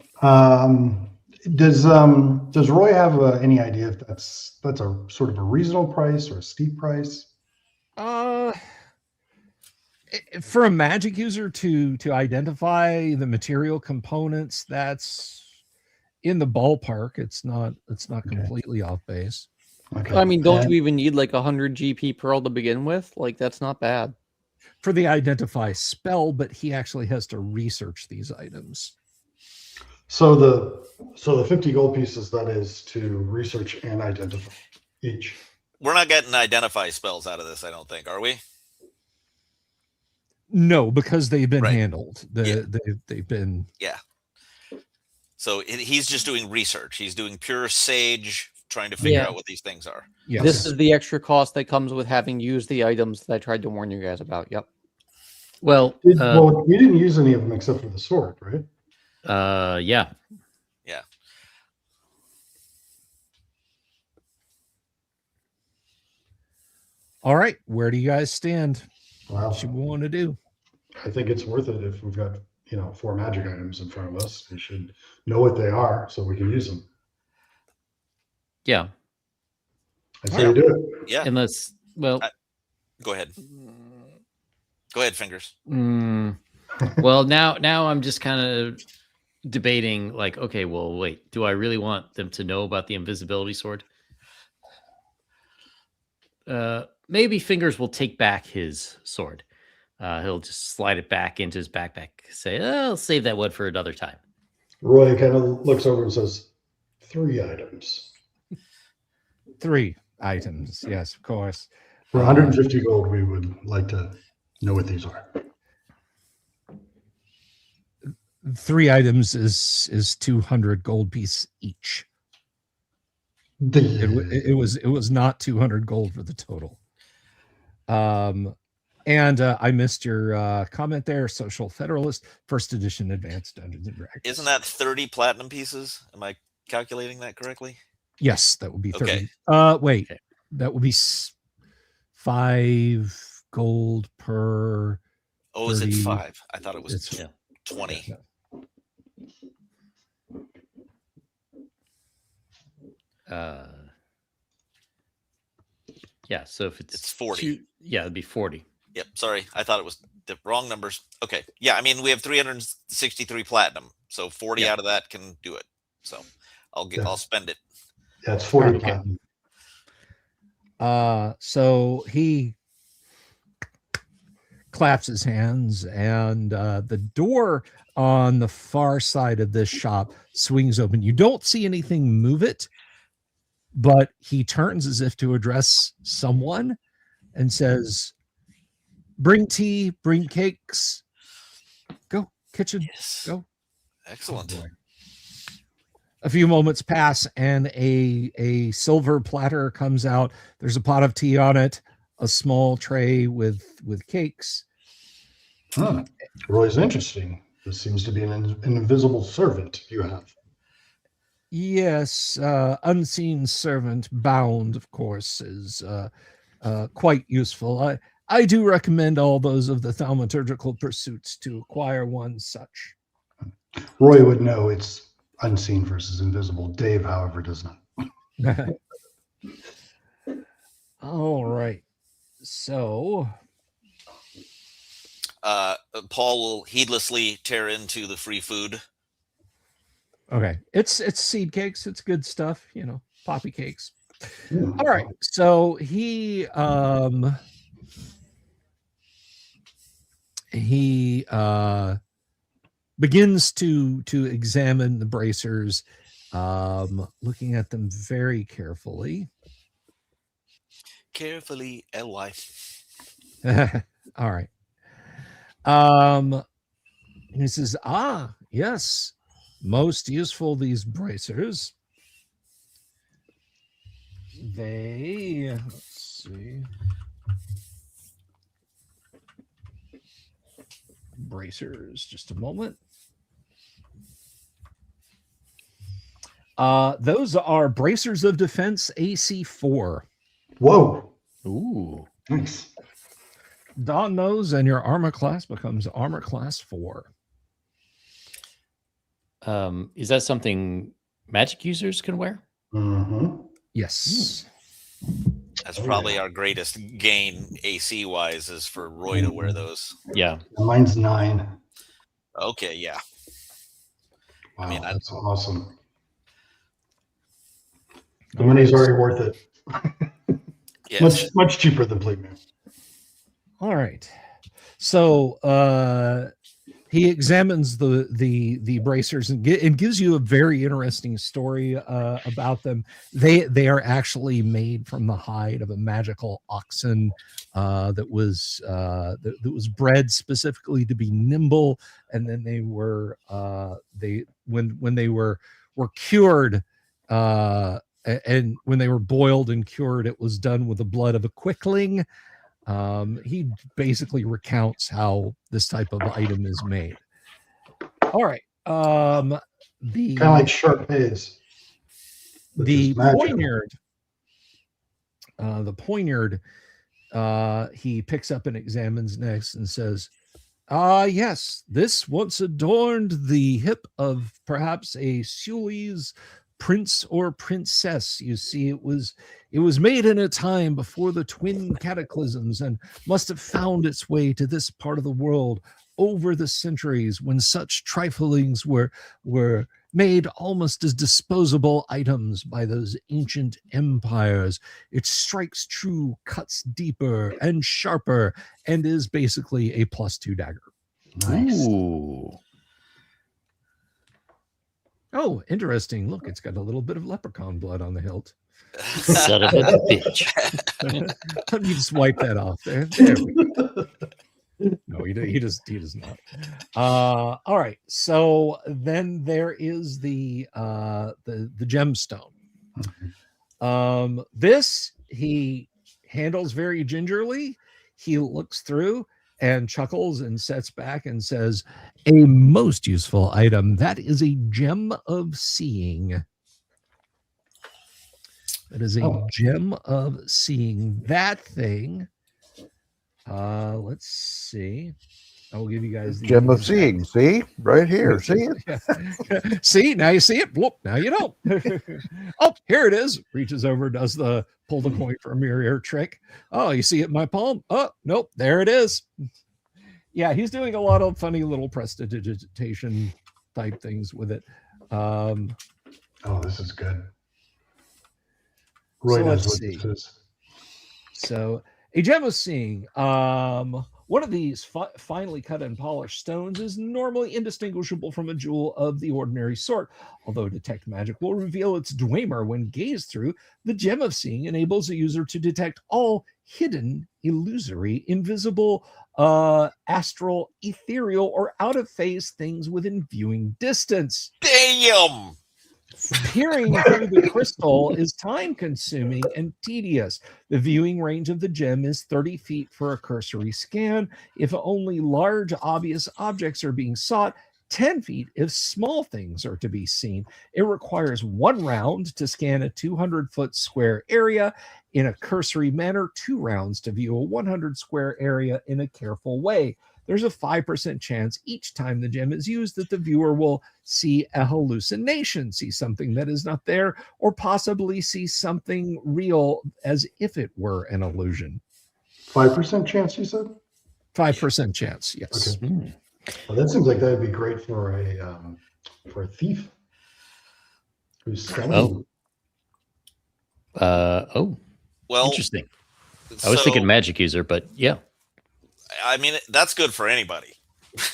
does Roy have any idea if that's a sort of a reasonable price or a steep price? For a magic user to identify the material components, that's in the ballpark. It's not completely off base. Okay. I mean, don't you even need like 100 GP pearl to begin with? Like, that's not bad. For the identify spell, but he actually has to research these items. So the 50 gold pieces, that is to research and identify each. We're not getting identify spells out of this, I don't think, are we? No, because they've been Right. handled. They've been. Yeah. So he's just doing research. He's doing pure sage, trying to figure Yeah. out what these things are. Yes. This is the extra cost that comes with having used the items that I tried to warn you guys about. Yep. Well, Well, we didn't use any of them except for the sword, right? yeah. Yeah. All right. Where do you guys stand? Wow. What you want to do? I think it's worth it if we've got, 4 magic items in front of us. We should know what they are so we can use them. Yeah. That's how you do it. Yeah. Unless, well, Go ahead. Go ahead, Fingers. well, now I'm just kind of debating, like, okay, well, wait, do I really want them to know about the invisibility sword? Maybe Fingers will take back his sword. He'll just slide it back into his backpack. Say, I'll save that one for another time. Roy kind of looks over and says, 3 items. 3 items. Yes, of course. For 150 gold, we would like to know what these are. 3 items is 200 gold piece each. It was not 200 gold for the total. And I missed your comment there. Social Federalist, first edition, Advanced Dungeons and Dragons. Isn't that 30 platinum pieces? Am I calculating that correctly? Yes, that would be 30. Okay. Wait, that would be 5 gold per. Oh, is it 5? I thought it was It's 20. Yeah. Yeah, so if It's 40. it'd be 40. Yep. Sorry, I thought it was the wrong numbers. Okay. Yeah, I mean we have 363 platinum, so 40 out of that can do it. So I'll spend it. Yeah, it's 40 Okay. platinum. So he claps his hands, and the door on the far side of this shop swings open. You don't see anything move it, but he turns as if to address someone and says, "Bring tea, bring cakes. Go, kitchen, Yes. go." Excellent. Oh, a few moments pass, and a silver platter comes out. There's a pot of tea on it, a small tray with cakes. Roy's interesting. This seems to be an invisible servant you have. Yes, unseen servant, bound, of course, is quite useful. I do recommend all those of the thaumaturgical pursuits to acquire one such. Roy would know it's unseen versus invisible. Dave, however, does not. All right. So Paul will heedlessly tear into the free food. okay, it's seed cakes, it's good stuff, poppy cakes. All right, so he begins to examine the bracers, looking at them very carefully. Carefully, LY. All right. He says, yes, most useful, these bracers. Let's see. Bracers, just a moment. Those are bracers of defense AC 4. Whoa. Ooh. Nice. Don those, and your armor class becomes armor class 4. Is that something magic users can wear? Mm-hmm. Yes. That's probably our greatest gain AC wise is for Roy to wear those. Yeah. Mine's 9. Okay, yeah. Wow, I mean, that's awesome. The money's already worth it. Yes. Much cheaper than plate mail. All right. So he examines the bracers and gives you a very interesting story about them. They are actually made from the hide of a magical oxen that was bred specifically to be nimble, and then they were when they were cured. And when they were boiled and cured, it was done with the blood of a quickling. He basically recounts how this type of item is made. All right. Kind of like sharp haze. The poignard. He picks up and examines next and says, yes, this once adorned the hip of perhaps a Suli's prince or princess. You see, it was made in a time before the twin cataclysms and must have found its way to this part of the world over the centuries when such triflings were made almost as disposable items by those ancient empires. It strikes true, cuts deeper and sharper, and is basically a +2 dagger. Nice. Ooh. Oh, interesting. Look, it's got a little bit of leprechaun blood on the hilt. Son of a bitch. Let me just wipe that off there. There we go. No, he does not. All right. So then there is the gemstone. This he handles very gingerly. He looks through and chuckles and sets back and says, "A most useful item. That is a gem of seeing." That is a gem of seeing. That thing. Let's see. I will give you guys the Gem of seeing. See? Right here. See it? Yeah. See? Now you see it. Whoop, now you don't. Oh, here it is. Reaches over, does the pull the coin for a mirror trick. Oh, you see it in my palm? Oh, nope. There it is. Yeah, he's doing a lot of funny little prestidigitation type things with it. Oh, this is good. Roy knows what this is. So a gem of seeing. One of these finely cut and polished stones is normally indistinguishable from a jewel of the ordinary sort. Although detect magic will reveal its dwemer when gazed through, the gem of seeing enables a user to detect all hidden, illusory, invisible, astral, ethereal, or out-of-phase things within viewing distance. Damn! Peering through the crystal is time-consuming and tedious. The viewing range of the gem is 30 feet for a cursory scan. If only large, obvious objects are being sought, 10 feet if small things are to be seen. It requires 1 round to scan a 200-foot square area in a cursory manner, 2 rounds to view a 100-square area in a careful way. There's a 5% chance each time the gem is used that the viewer will see a hallucination, see something that is not there, or possibly see something real as if it were an illusion. 5% chance, you said? 5% chance, yes. Okay. Well, that seems like that would be great for a thief who's stealing. Well, interesting. I was thinking magic user, but yeah. I mean, that's good for anybody.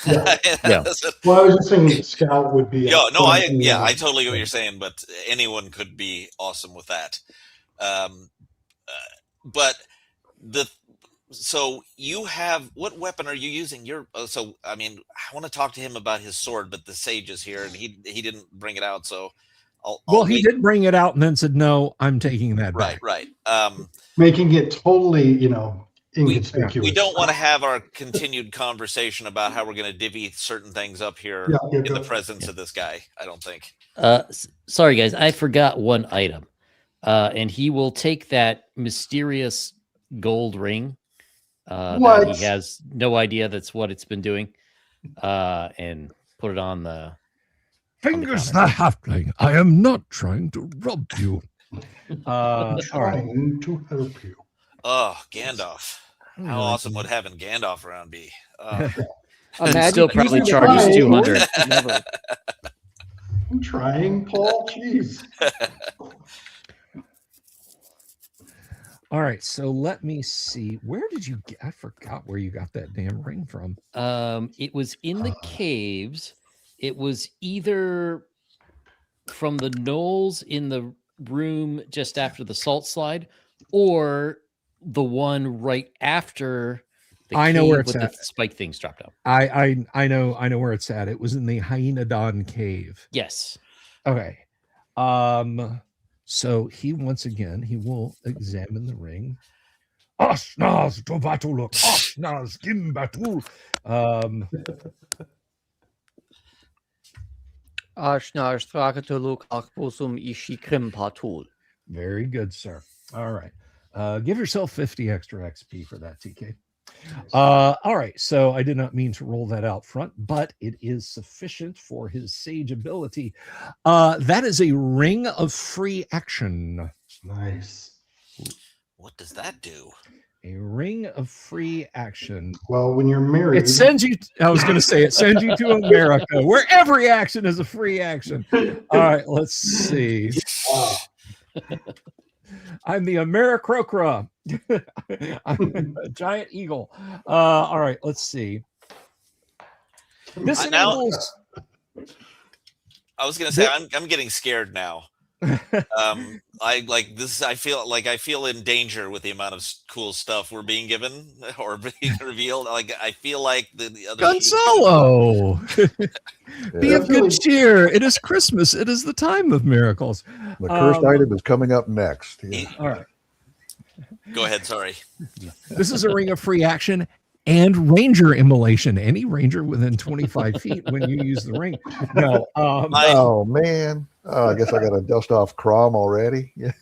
Yeah. Yeah. Well, I was just saying scout would be. I totally get what you're saying, but anyone could be awesome with that. So you have, what weapon are you using? I mean, I want to talk to him about his sword, but the sage is here and he didn't bring it out. So he did bring it out and then said, "No, I'm taking that back." Right. Making it totally, inconspicuous. We don't want to have our continued conversation about how we're going to divvy certain things up here in the presence of this guy. I don't think. Sorry, guys. I forgot one item. And he will take that mysterious gold ring. That he has no idea that's what it's been doing. And put it on the... Fingers the halfling. I am not trying to rob you. Trying to help you. Oh, Gandalf. How awesome would having Gandalf around be? And still probably charges 200. Never. I'm trying, Paul. Jeez. All right, so let me see. Where did you get? I forgot where you got that damn ring from. It was in the caves. It was either from the knolls in the room just after the salt slide, or the one right after the I know cave where it's with at. the spike things dropped out. I know where it's at. It was in the Hyenodon cave. Yes. Okay. So he will examine the ring. Asnaz Tovatuluk, Asnaz Gimbatu. Ashnar Strakatuluk Akbosum Ishi Krimpatul. Very good, sir. All right. Give yourself 50 extra XP for that, TK. All right, so I did not mean to roll that out front, but it is sufficient for his sage ability. That is a ring of free action. Nice. What does that do? A ring of free action. Well, when you're married, It sends you, I was going to say, it sends you to America, where every action is a free action. All right, let's see. I'm the Americrocra. I'm a giant eagle. All right, let's see. This enables. I was gonna say I'm getting scared now. I like this. I feel in danger with the amount of cool stuff we're being given or being revealed. Like I feel like the other Gonzalo, be Yeah. of good cheer. It is Christmas. It is the time of miracles. The cursed item is coming up next. Yeah. All right. Go ahead. Sorry. This is a ring of free action and ranger immolation. Any ranger within 25 feet when you use the ring. No. Oh man. Oh, I guess I got to dust off Crom already. Yeah.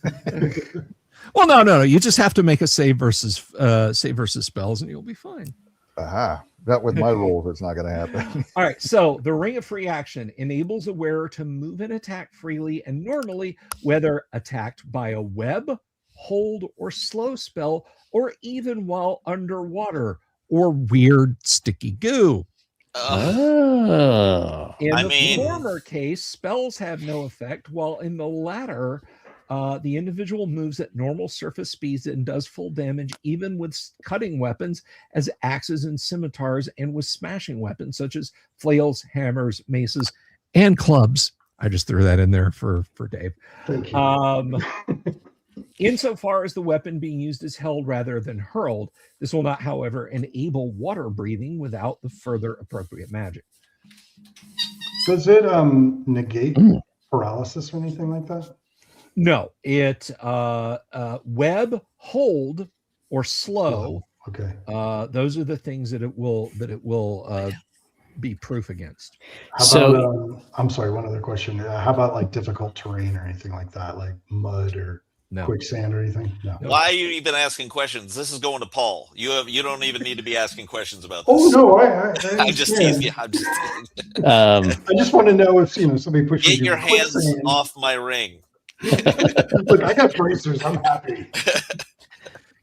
Well, no. You just have to make a save versus spells, and you'll be fine. Aha. Not with my rolls. It's not going to happen. All right. So the ring of free action enables a wearer to move and attack freely and normally, whether attacked by a web, hold, or slow spell, or even while underwater, or weird sticky goo. Oh. In I the mean- former case, spells have no effect, while in the latter, the individual moves at normal surface speeds and does full damage, even with cutting weapons as axes and scimitars, and with smashing weapons such as flails, hammers, maces, and clubs. I just threw that in there for Dave. thank you. Insofar as the weapon being used is held rather than hurled, this will not, however, enable water breathing without the further appropriate magic. Does it negate paralysis or anything like that? No, it web, hold, or slow. Okay. Those are the things that it will be proof against. How So- about, I'm sorry, one other question. How about like difficult terrain or anything like that, like mud or No. quicksand or anything? No. No. Why are you even asking questions? This is going to Paul. You don't even need to be asking questions about this. Oh no, I I'm just understand. teasing. I'm just teasing. I just want to know if somebody pushes Get you your to hands quicksand. off my ring. Look, I got bracers. I'm happy.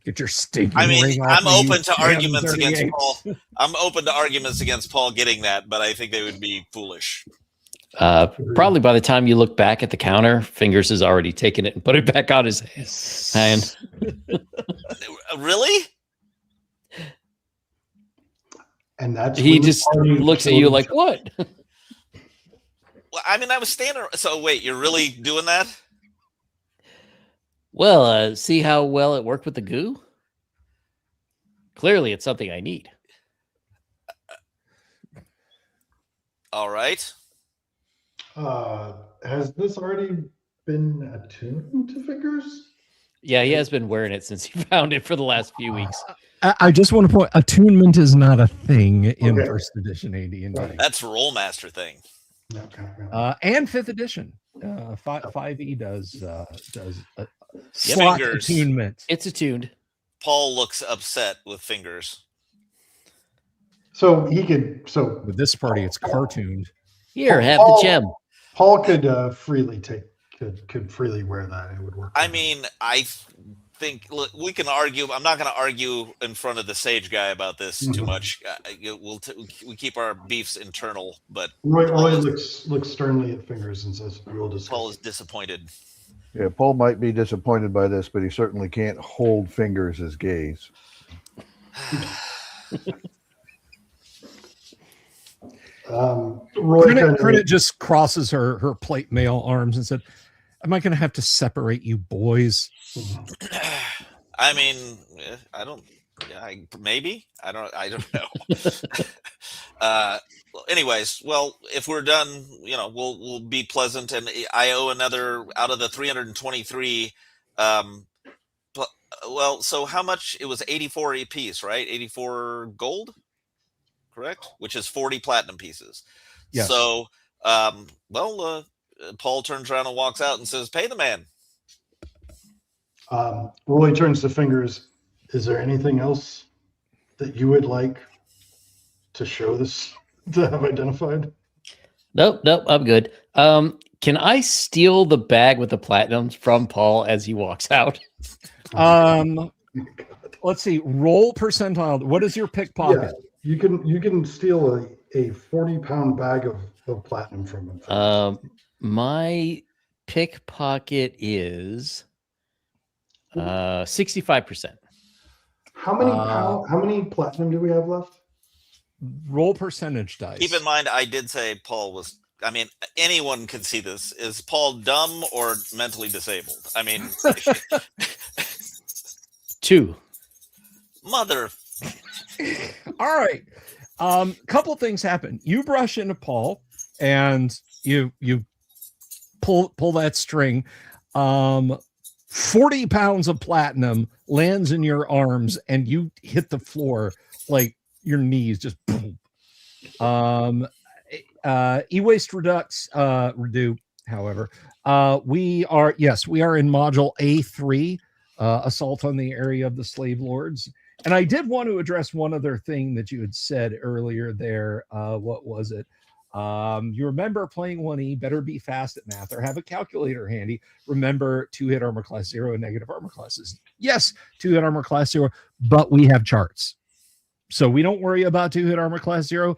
Get your stinking I mean, ring off I'm me, you open to damn arguments dirty against apes. Paul. I'm open to arguments against Paul getting that, but I think they would be foolish. Probably by the time you look back at the counter, Fingers has already taken it and put it back on his hand. Really? And that's He when just the party looks at you killed like, each other. what? Well, I mean, I was standing. So wait, you're really doing that? Well, see how well it worked with the goo? Clearly, it's something I need. All right. Has this already been attuned to Fingers? Yeah, he has been wearing it since he found it for the last few weeks. I just want to point, attunement is not a thing in Okay. first edition AD&D. Right. That's Rollmaster thing. Okay. And fifth edition. 5e does slot Fingers. attunement. It's attuned. Paul looks upset with Fingers. So he could. So With this party, it's cartooned. Here, have the gem. Paul could freely could freely wear that. It would work. I mean, I think look, we can argue. I'm not going to argue in front of the sage guy about this too Mhm. much. We keep our beefs internal, but Roy Paul looks sternly at Fingers and says, "We'll discuss." Paul is disappointed. Yeah, Paul might be disappointed by this, but he certainly can't hold Fingers as gaze. Roy Credit just crosses her plate mail arms and said, "Am I going to have to separate you boys?" I mean, I don't. Maybe I don't know. Anyways, well, if we're done, we'll be pleasant, and I owe another out of the 323. Well, so how much? It was 84 a piece, right? 84 gold, correct? Which is 40 platinum pieces. Yes. So, Paul turns around and walks out and says, "Pay the man." Roy turns to Fingers. Is there anything else that you would like to show this to have identified? Nope, I'm good. Can I steal the bag with the platinums from Paul as he walks out? Let's see. Roll percentile. What is your pickpocket? You can steal a 40-pound bag of platinum from him. My pickpocket is 65%. How many platinum do we have left? Roll percentage dice. Keep in mind, I did say Paul was. I mean, anyone can see this. Is Paul dumb or mentally disabled? I mean, 2. Mother. All right. Couple things happen. You brush into Paul, and you pull that string. 40 pounds of platinum lands in your arms, and you hit the floor like your knees just boom. E-waste redo, however, we are in module A3, assault on the area of the slave lords. And I did want to address one other thing that you had said earlier there. What was it? You remember playing 1E, better be fast at math or have a calculator handy. Remember 2-hit armor class 0 and negative armor classes. Yes, 2-hit armor class 0, but we have charts. So we don't worry about 2-hit armor class 0.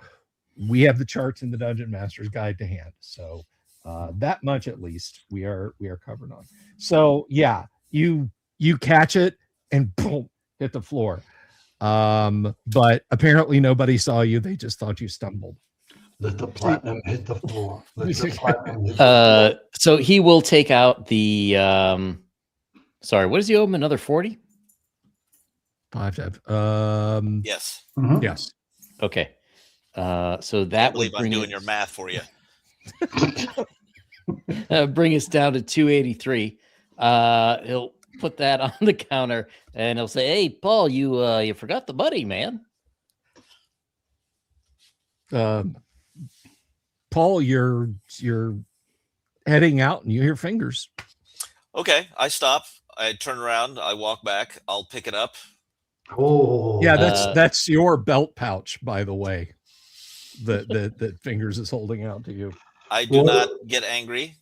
We have the charts in the Dungeon Master's Guide to hand. So that much at least we are covered on. So yeah, you catch it and boom, hit the floor. But apparently nobody saw you. They just thought you stumbled. Let the platinum hit the floor. Let the platinum hit the floor. So he will take out the sorry, what does he owe him? Another 40? 5. yes. Mhm. Yes. Okay. So I that believe would I'm bring doing your math for you. bring us down to 283. He'll put that on the counter and he'll say, "Hey, Paul, you forgot the money, man." Paul, you're heading out and you hear fingers. Okay, I stop. I turn around. I walk back. I'll pick it up. Oh, Yeah, that's your belt pouch, by the way. That fingers is holding out to you. I do not get angry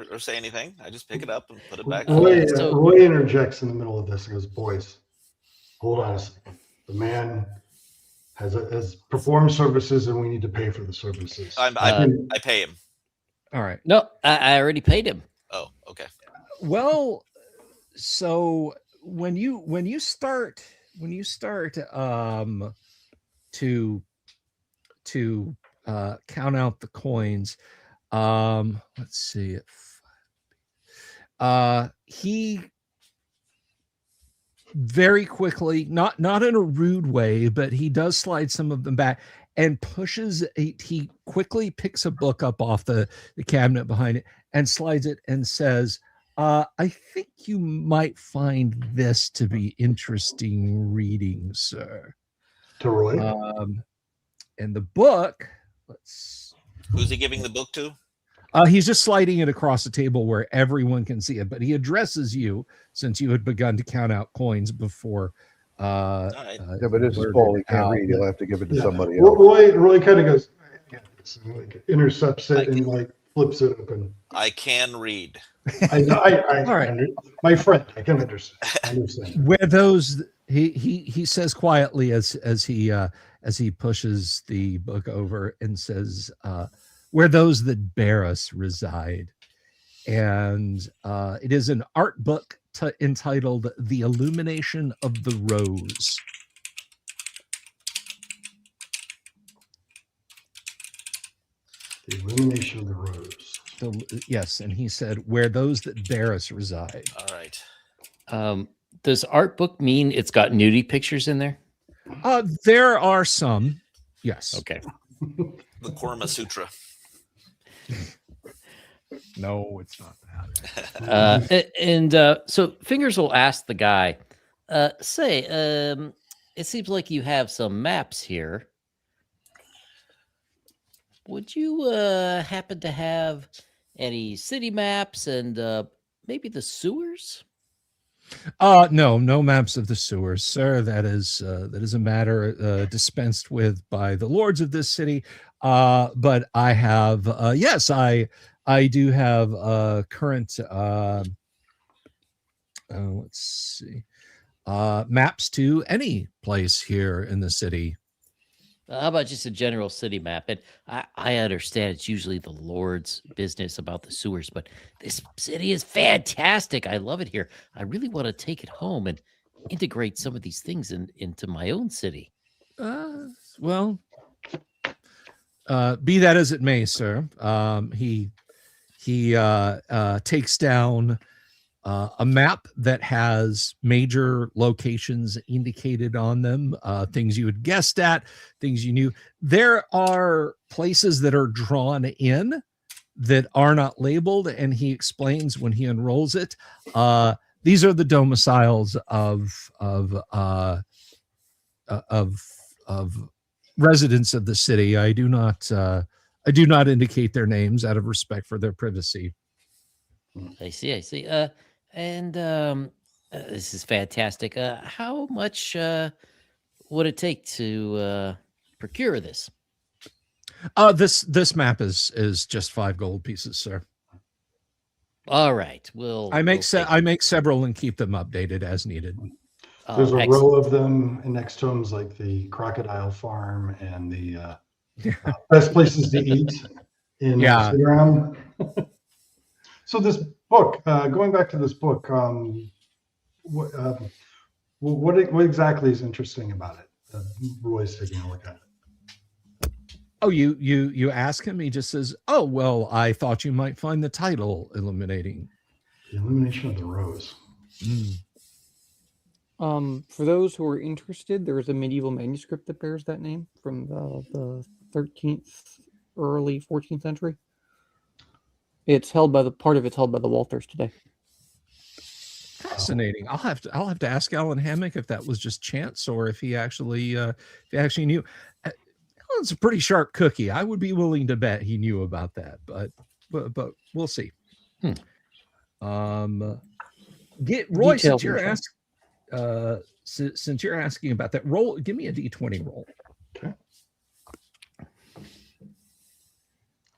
or say anything. I just pick it up and put it back. Roy interjects in the middle of this and goes, "Boys, hold on a second. The man has performed services, and we need to pay for the services." I pay him. All right. No, I already paid him. Oh, okay. Well, so when you start to count out the coins, let's see if he very quickly, not in a rude way, but he does slide some of them back and he quickly picks a book up off the cabinet behind it and slides it and says, I think you might find this to be interesting reading, sir. To Roy? And the book, Who's he giving the book to? He's just sliding it across the table where everyone can see it, but he addresses you since you had begun to count out coins before. Right. Yeah, but this is Paul. He can't read. He'll have to give it to somebody else. Roy kind of goes, like, intercepts it and like flips it open. I can read. I All right. My friend, I can understand. Where those he says quietly as he pushes the book over and says, where those that bear us reside. And it is an art book entitled The Illumination of the Rose. The Illumination of the Rose. Yes, and he said, where those that bear us reside. All right. Does art book mean it's got nudie pictures in there? There are some, yes. Okay. The Kurma Sutra. No, it's not that. So Fingers will ask the guy, it seems like you have some maps here. Would you happen to have any city maps and maybe the sewers? No maps of the sewers, sir. That is a matter dispensed with by the lords of this city. But I have, yes, I do have current. Let's see, maps to any place here in the city. How about just a general city map? And I understand it's usually the Lord's business about the sewers, but this city is fantastic. I love it here. I really want to take it home and integrate some of these things into my own city. Well, be that as it may, sir. He takes down a map that has major locations indicated on them, things you had guessed at, things you knew. There are places that are drawn in that are not labeled, and he explains when he unrolls it. These are the domiciles of residents of the city. I do not indicate their names out of respect for their privacy. I see. This is fantastic. How much would it take to procure this? This map is just 5 gold pieces, sir. All right. I make several and keep them updated as needed. There's a row of them, and next to them is like the crocodile farm and the best places to eat in Instagram. So this book, going back to this book, what exactly is interesting about it? Roy's taking a look at it. Oh, you ask him, he just says, "Oh, well, I thought you might find the title illuminating." The Illumination of the Rose. For those who are interested, there is a medieval manuscript that bears that name from the 13th, early 14th century. It's held by part of it's held by the Walthers today. Fascinating. I'll have to ask Alan Hammock if that was just chance or if he actually knew. Alan's a pretty sharp cookie. I would be willing to bet he knew about that, but we'll see. Get Roy, since you're asking about that, roll. Give me a D20 roll. Okay.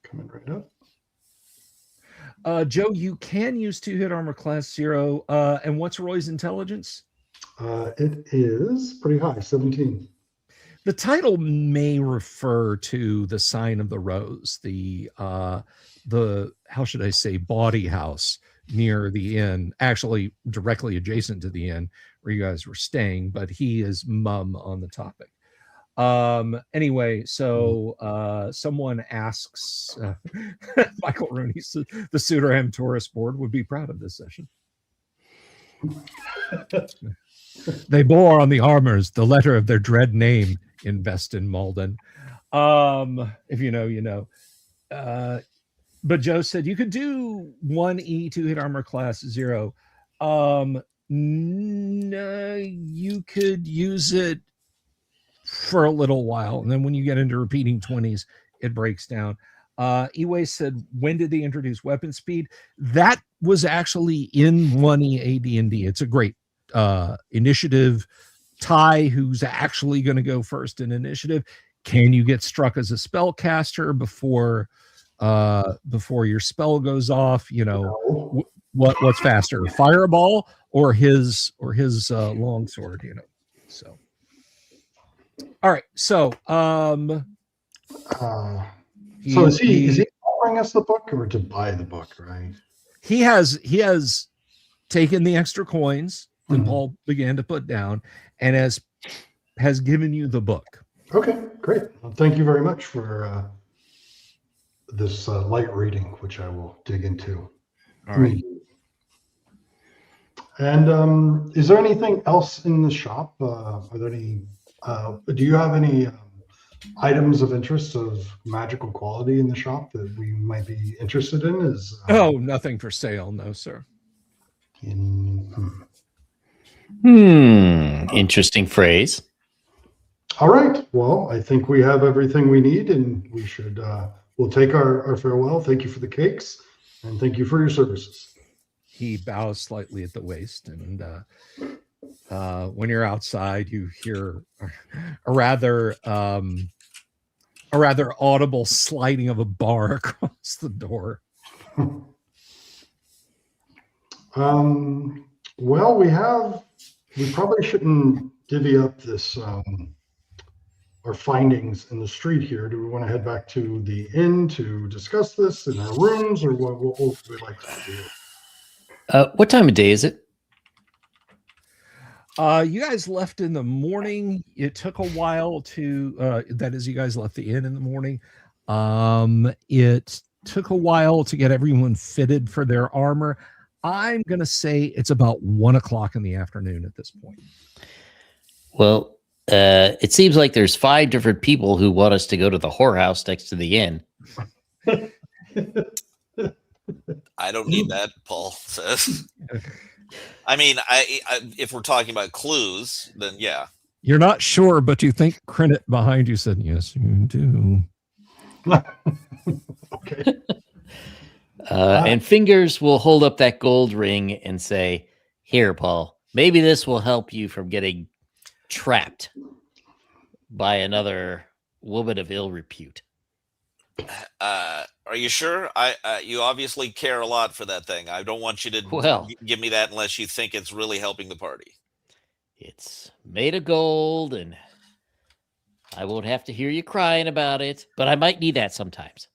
Coming right up. Joe, you can use 2-hit armor class 0. And what's Roy's intelligence? It is pretty high, 17. The title may refer to the sign of the rose, the how should I say, bawdy house near the inn, actually directly adjacent to the inn where you guys were staying, but he is mum on the topic. Anyway, so someone asks Michael Rooney, the Suderham Tourist Board would be proud of this session. They bore on the armors the letter of their dread name, Invest in Malden. If you know, you know. But Joe said you could do 1E 2-hit armor class 0. No, you could use it for a little while, and then when you get into repeating 20s, it breaks down. Eway said, when did they introduce weapon speed? That was actually in 1E AD&D. It's a great initiative. Ty, who's actually going to go first in initiative, can you get struck as a spellcaster before your spell goes off? You know, what's faster, fireball or his longsword? You know, so. All right, so is he offering us the book or to buy the book, right? He has taken the extra coins that Paul began to put down and has given you the book. Okay, great. Well, thank you very much for this light reading, which I will dig into. All right. And is there anything else in the shop? Are there any? Do you have any items of interest of magical quality in the shop that we might be interested in? Nothing for sale, no, sir. Interesting phrase. All right. Well, I think we have everything we need, and we should. We'll take our farewell. Thank you for the cakes, and thank you for your services. He bows slightly at the waist, and when you're outside, you hear a rather audible sliding of a bar across the door. Well, we probably shouldn't divvy up this, our findings in the street here. Do we want to head back to the inn to discuss this in our rooms, or what would we like to do? What time of day is it? You guys left in the morning. It took a while to, that is, you guys left the inn in the morning. It took a while to get everyone fitted for their armor. I'm going to say it's about 1 o'clock in the afternoon at this point. Well, it seems like there's 5 different people who want us to go to the whorehouse next to the inn. I don't need that, Paul says. I mean, I if we're talking about clues, then yeah. You're not sure, but you think Crinit behind you said, yes, you do. Okay. And Fingers will hold up that gold ring and say, "Here, Paul, maybe this will help you from getting trapped by another woman of ill repute." Are you sure? You obviously care a lot for that thing. I don't want you to give me that unless you think it's really helping the party. It's made of gold, and I won't have to hear you crying about it, but I might need that sometimes.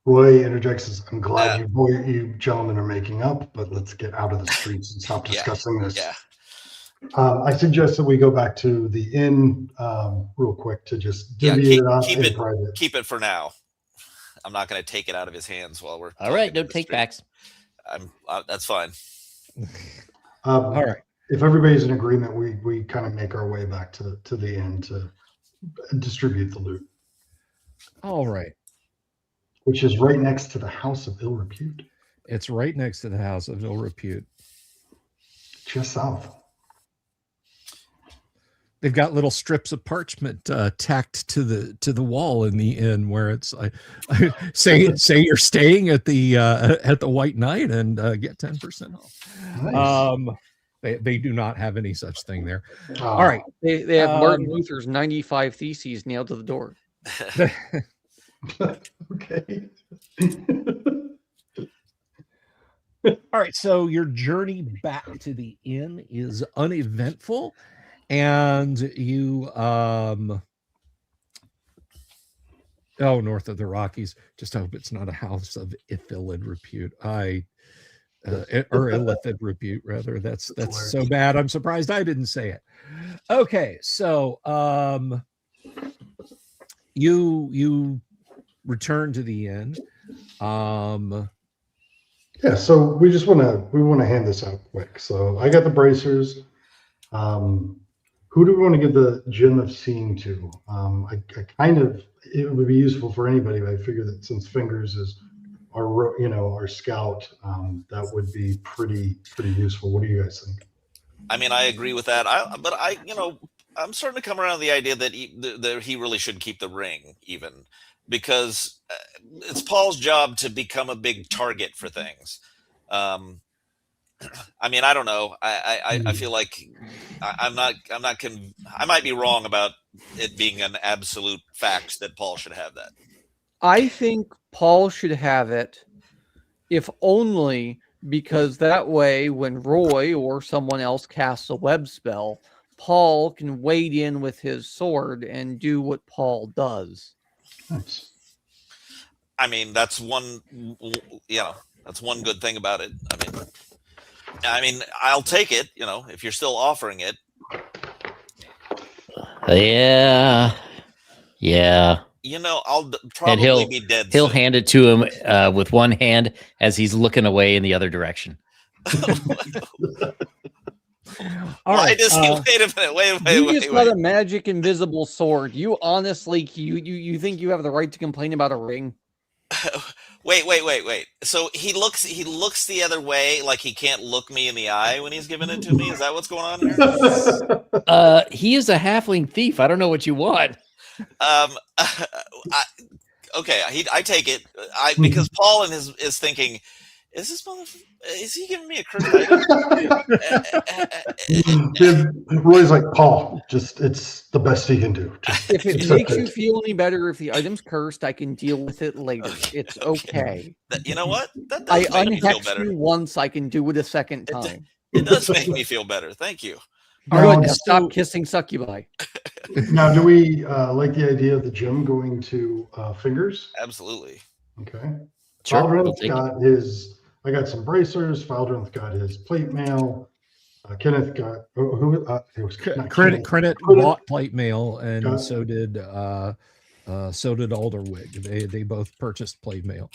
Roy interjects, I'm glad you gentlemen are making up, but let's get out of the streets and stop discussing this. Yeah. I suggest that we go back to the inn real quick to just divvy it up in private. Keep it for now. I'm not going to take it out of his hands while we're. All right, no take backs. That's fine. All right. If everybody's in agreement, we kind of make our way back to the inn to distribute the loot. All right. Which is right next to the House of Ill Repute. It's right next to the House of Ill Repute. Just south. They've got little strips of parchment tacked to the wall in the inn where it's like, say you're staying at the White Knight and get 10% off. Nice. They do not have any such thing there. All right. They have Martin Luther's 95 Theses nailed to the door. Okay. All right. So your journey back to the inn is uneventful, and you north of the Rockies. Just hope it's not a house of ill repute. Or illithid repute, rather. That's so bad. I'm surprised I didn't say it. Okay, so you return to the inn. So we want to hand this out quick. So I got the bracers. Who do we want to give the gem of seeing to? It would be useful for anybody, but I figure that since Fingers is our scout, that would be pretty useful. What do you guys think? I mean, I agree with that. I'm starting to come around to the idea that he really should keep the ring, even because it's Paul's job to become a big target for things. I mean, I don't know. I feel like I might be wrong about it being an absolute fact that Paul should have that. I think Paul should have it, if only because that way when Roy or someone else casts a web spell, Paul can wade in with his sword and do what Paul does. Nice. I mean, that's one good thing about it. I mean, I'll take it, if you're still offering it. Yeah. I'll probably be dead. He'll soon. hand it to him with one hand as he's looking away in the other direction. Why does he? Wait a minute. You just got a magic invisible sword. You honestly, you think you have the right to complain about a ring? Wait. So he looks the other way, like he can't look me in the eye when he's giving it to me. Is that what's going on here? He is a halfling thief. I don't know what you want. Okay, I take it. Because Paul is thinking, Is this motherfucker? Is he giving me a cursed item? Roy's like, Paul, it's the best he can do. Just If it accept makes you feel any better, if the item's cursed, I can deal with it later. Okay, It's okay. okay. You know what? That I does make me feel unhex better. you once, I can do it a second time. It does make me feel better. Thank you. Good, Now, now so- stop kissing succubi. Now, do we like the idea of the gem going to fingers? Absolutely. Okay. Sure, Valdrin's we'll take it. got his. I got some bracers. Valdrin's got his plate mail. Kenneth got who? It was not Credit Kenneth. bought plate mail, and Got- so did Alderwig. They both purchased plate mail.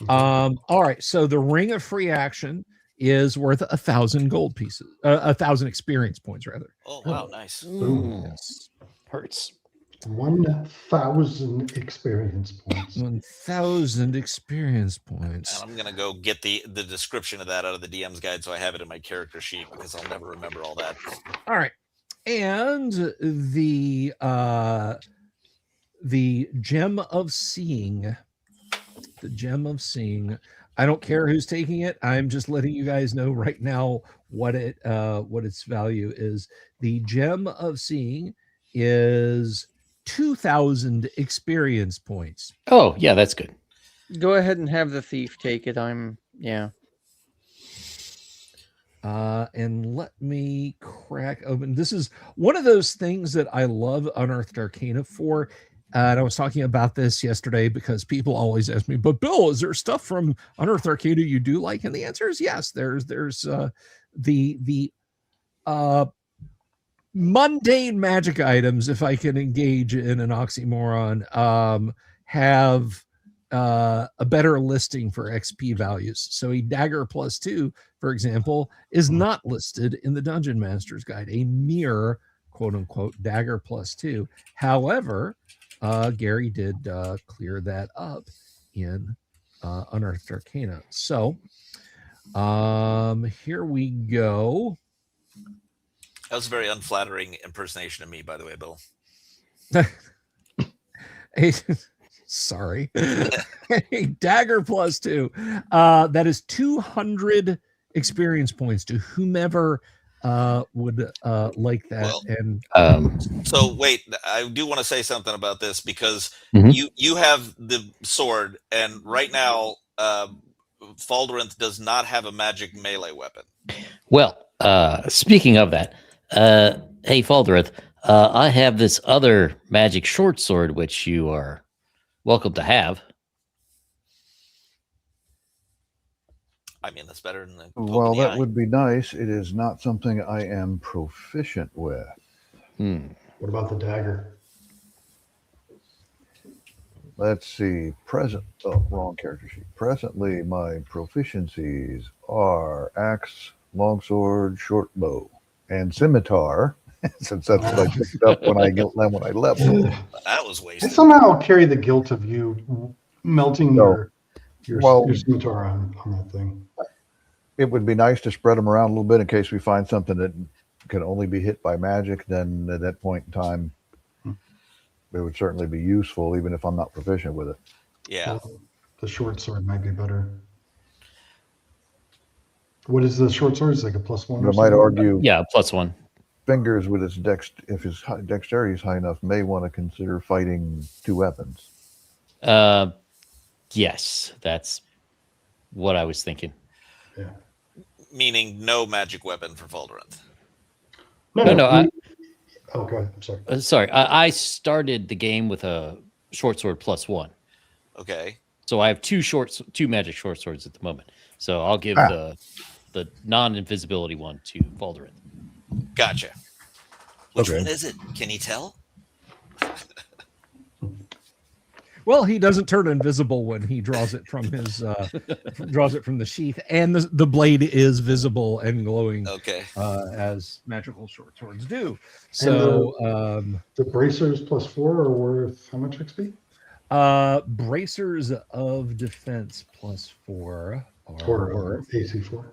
All right, so the ring of free action is worth 1,000 gold pieces, 1,000 experience points rather. Oh wow, nice. Boom. Yes. Hurts. 1,000 experience points. 1,000 experience points. And I'm gonna go get the description of that out of the DM's guide so I have it in my character sheet because I'll never remember all that. All right, and the gem of seeing. The gem of seeing. I don't care who's taking it. I'm just letting you guys know right now what its value is. The gem of seeing is 2,000 experience points. Oh, yeah, that's good. Go ahead and have the thief take it. Yeah. And let me crack open. This is one of those things that I love Unearthed Arcana for. And I was talking about this yesterday because people always ask me, but Bill, is there stuff from Unearthed Arcana you do like? And the answer is yes. There's the mundane magic items, if I can engage in an oxymoron, have a better listing for XP values. So a dagger +2, for example, is not listed in the Dungeon Master's Guide, a mere quote unquote dagger +2. However, Gary did clear that up in Unearthed Arcana. So here we go. That was a very unflattering impersonation of me, by the way, Bill. Sorry. A dagger +2. That is 200 experience points to whomever would like that. Well, and So wait, I do want to say something about this because Mhm. you have the sword, and right now Faldorinth does not have a magic melee weapon. Well, speaking of that, hey, Faldorinth, I have this other magic short sword, which you are welcome to have. I mean, that's better than the poke Well, in the that eye. would be nice. It is not something I am proficient with. What about the dagger? Let's see. Wrong character sheet. Presently, my proficiencies are axe, longsword, short bow, and scimitar. Since that's what I picked up when I leveled. That was I wasted. somehow carry the guilt of you melting No. your scimitar on that thing. It would be nice to spread them around a little bit in case we find something that can only be hit by magic. Then at that point in time, it would certainly be useful, even if I'm not proficient with it. Yeah. Well, the short sword might be better. What is the short sword? It's like a +1. But or I might something? argue Yeah, +1. Fingers with his if his dexterity is high enough, may want to consider fighting two weapons. Yes, that's what I was thinking. Yeah. Meaning no magic weapon for Faldorinth. No, I Oh, go ahead. I'm sorry. sorry. I started the game with a short sword +1, Okay. so I have two magic short swords at the moment. So I'll give the non-invisibility one to Faldorinth. Gotcha. Which Okay. one is it? Can you tell? well, he doesn't turn invisible when he draws it from his draws it from the sheath, and the blade is visible and glowing Okay. as magical short swords do. So The bracers +4 are worth how much XP? bracers of defense +4 are Or worth. AC4?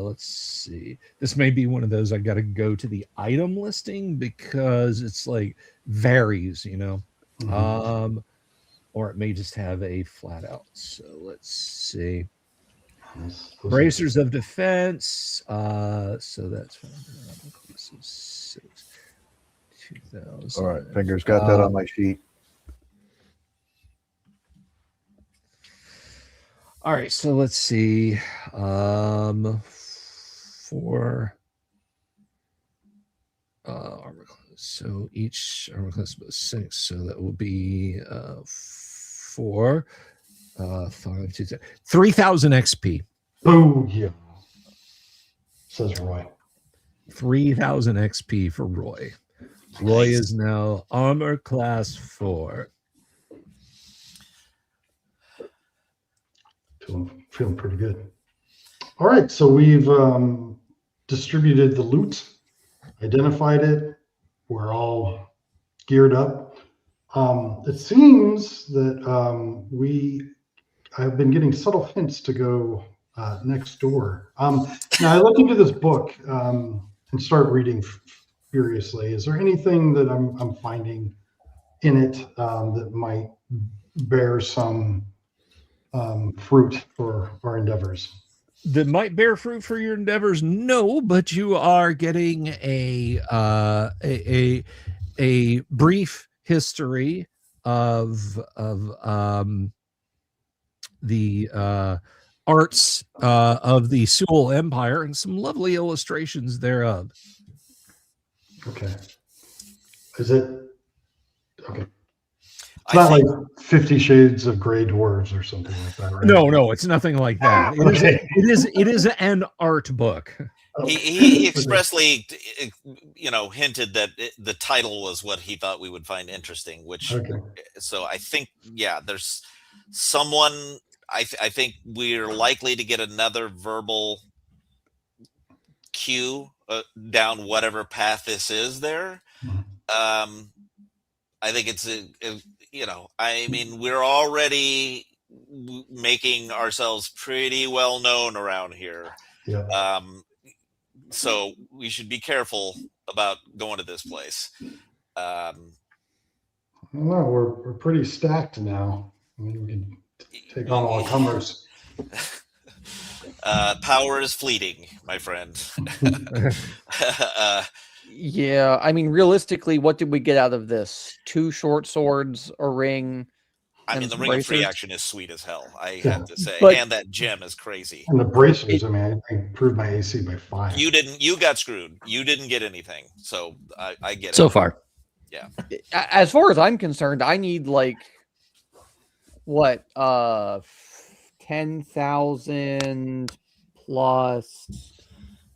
Let's see. This may be one of those I got to go to the item listing because it's like varies, you know. Or it may just have a flat out. So let's see. Those are Bracers of defense. So that's 2,000. All right, fingers got that on my sheet. All right, so let's see. For armor class. So each armor class is 6. So that will be 4, 5, 2, 3,000 XP. Oh, yeah. Says Roy. 3,000 XP for Roy. Roy Nice. is now armor class 4. Feeling pretty good. All right, so we've distributed the loot, identified it. We're all geared up. It seems that I've been getting subtle hints to go next door. Now I looked into this book and start reading furiously. Is there anything that I'm finding in it that might bear some fruit for our endeavors? That might bear fruit for your endeavors, no, but you are getting a brief history of the arts of the Sewell Empire and some lovely illustrations thereof. Okay. Is it okay? It's I not think like 50 Shades of Grey Dwarves or something like that, right? No, it's nothing like that. Okay. It is an art book. he expressly, hinted that the title was what he thought we would find interesting. Which, Okay. so I think, yeah, there's someone. I think we're likely to get another verbal cue down whatever path this is there. Mhm. I think it's I mean, we're already making ourselves pretty well known around here. Yeah. So we should be careful about going to this place. I don't know. We're pretty stacked now. I mean, we can take on all comers. Power is fleeting, my friend. Yeah, I mean, realistically, what did we get out of this? 2 short swords, a ring. I mean, And the some Ring of Free bracers? Action is sweet as hell, I Yeah. have to say. But- And that gem is crazy. And the bracers, I mean, I improved my AC by 5. You got screwed. You didn't get anything. So I get it. So far. As far as I'm concerned, I need like what 10,000 plus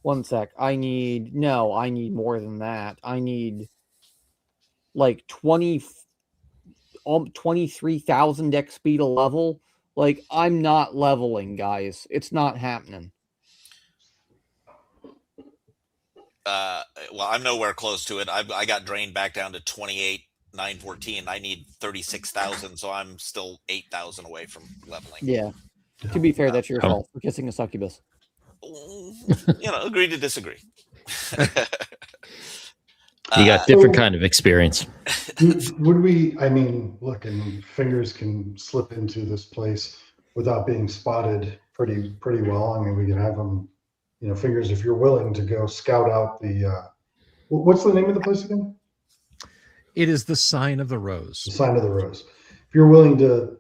1 sec. I need more than that. I need like 23,000 XP to level. Like, I'm not leveling, guys. It's not happening. Well, I'm nowhere close to it. I got drained back down to 28,914. I need 36,000, so I'm still 8,000 away from leveling. Yeah. To be fair, that's your Oh. fault for kissing a succubus. Agree to disagree. You got different kind of experience. Would we, I mean, look, and fingers can slip into this place without being spotted pretty well. I mean, we can have them, fingers, if you're willing to go scout out the, what's the name of the place again? It is the Sign of the The Rose. Sign of the Rose. If you're willing to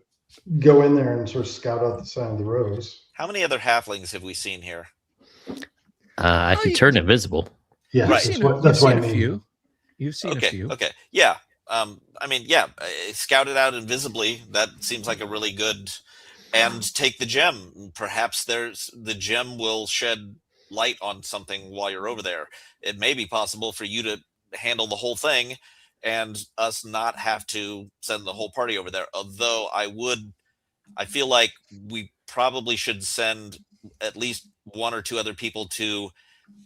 go in there and sort of scout out the Sign of the Rose. How many other halflings have we seen here? I can turn invisible. Yeah, Right. that's what I a mean. few. You've seen a few. Okay. Yeah. I mean, yeah, scout it out invisibly. That seems like a really good. And take the gem. Perhaps the gem will shed light on something while you're over there. It may be possible for you to handle the whole thing and us not have to send the whole party over there. Although I feel like we probably should send at least 1 or 2 other people to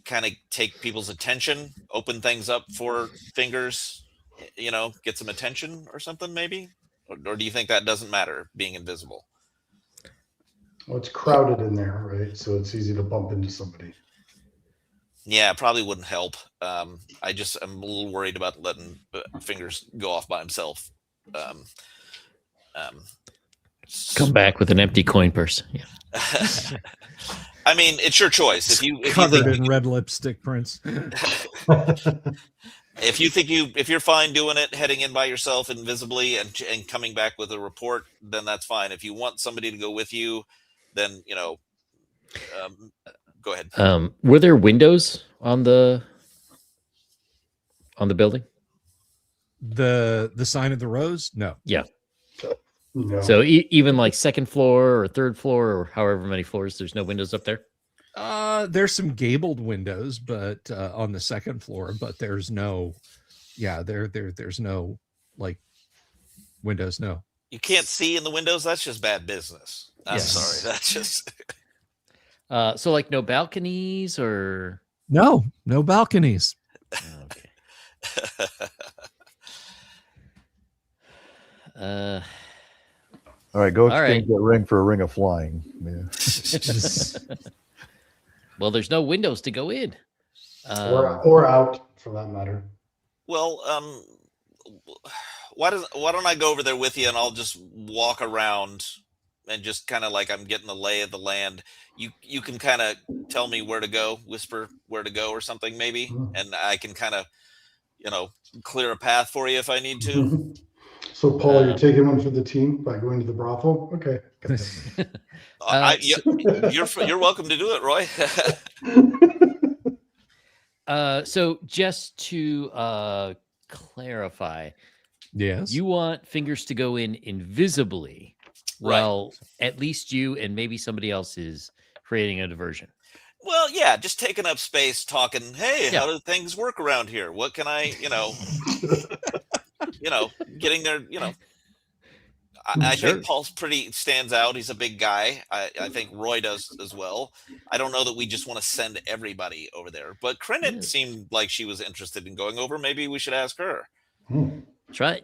kind of take people's attention, open things up for fingers, get some attention or something maybe? Or do you think that doesn't matter, being invisible? Well, it's crowded in there, right? So it's easy to bump into somebody. Yeah, probably wouldn't help. I'm a little worried about letting fingers go off by himself. Come back with an empty coin purse. Yeah. I mean, it's your choice. If you Covered think in red lipstick prints. if you're fine doing it, heading in by yourself invisibly and coming back with a report, then that's fine. If you want somebody to go with you, then go ahead. Were there windows on the building? The sign of the rose? No. Yeah. No. So even like second floor or third floor or however many floors, there's no windows up there. There's some gabled windows, but on the second floor, but there's no, there's no like windows. No. You can't see in the windows. That's just bad business. I'm Yes. sorry. That's just. So like no balconies or No balconies. okay. All right, go All right. exchange that ring for a ring of flying. Yeah. Well, there's no windows to go in. Or out, for that matter. Well, why don't I go over there with you and I'll just walk around and just kind of like I'm getting the lay of the land. You can kind of tell me where to go, whisper where to go or something maybe, and I can kind of clear a path for you if I need to. So, Paul, you're taking one for the team by going to the brothel? Okay. You're welcome to do it, Roy. So just to clarify, Yes. you want Fingers to go in invisibly. Right. Well, at least you and maybe somebody else is creating a diversion. Well, yeah, just taking up space, talking. Hey, Yeah. how do things work around here? What can I, getting there. I Sure. think Paul's stands out. He's a big guy. I think Roy does as well. I don't know that we just want to send everybody over there, but Krenit Yeah. seemed like she was interested in going over. Maybe we should ask her. Try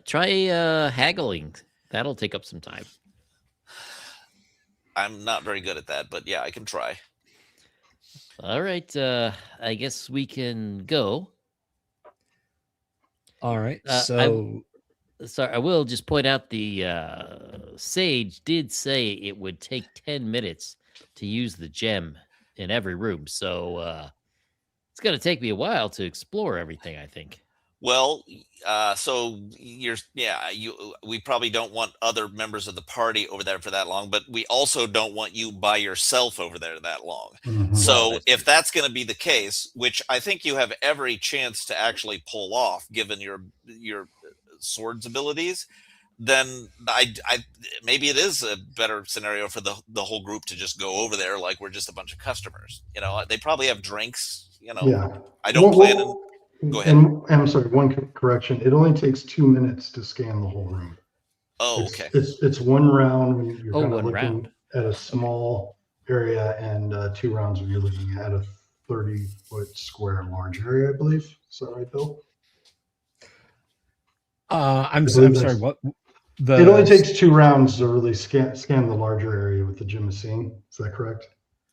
haggling. That'll take up some time. I'm not very good at that, but yeah, I can try. All right. I guess we can go. All right. Sorry, I will just point out the sage did say it would take 10 minutes to use the gem in every room. So it's going to take me a while to explore everything, I think. Well, so we probably don't want other members of the party over there for that long, but we also don't want you by yourself over there that long. So if that's going to be the case, which I think you have every chance to actually pull off, given your swords abilities, then I maybe it is a better scenario for the whole group to just go over there like we're just a bunch of customers. They probably have drinks. Yeah. I don't plan on. Go ahead. And I'm sorry, one correction. It only takes 2 minutes to scan the whole room. Oh, okay. It's one round when you're kind of one looking round. at a small area, and 2 rounds when you're looking at a 30-foot square large area, I believe. Is that right, Bill? I'm believe sorry. that's- What? It only takes 2 rounds to really scan the larger area with the Jimicine. Is that correct?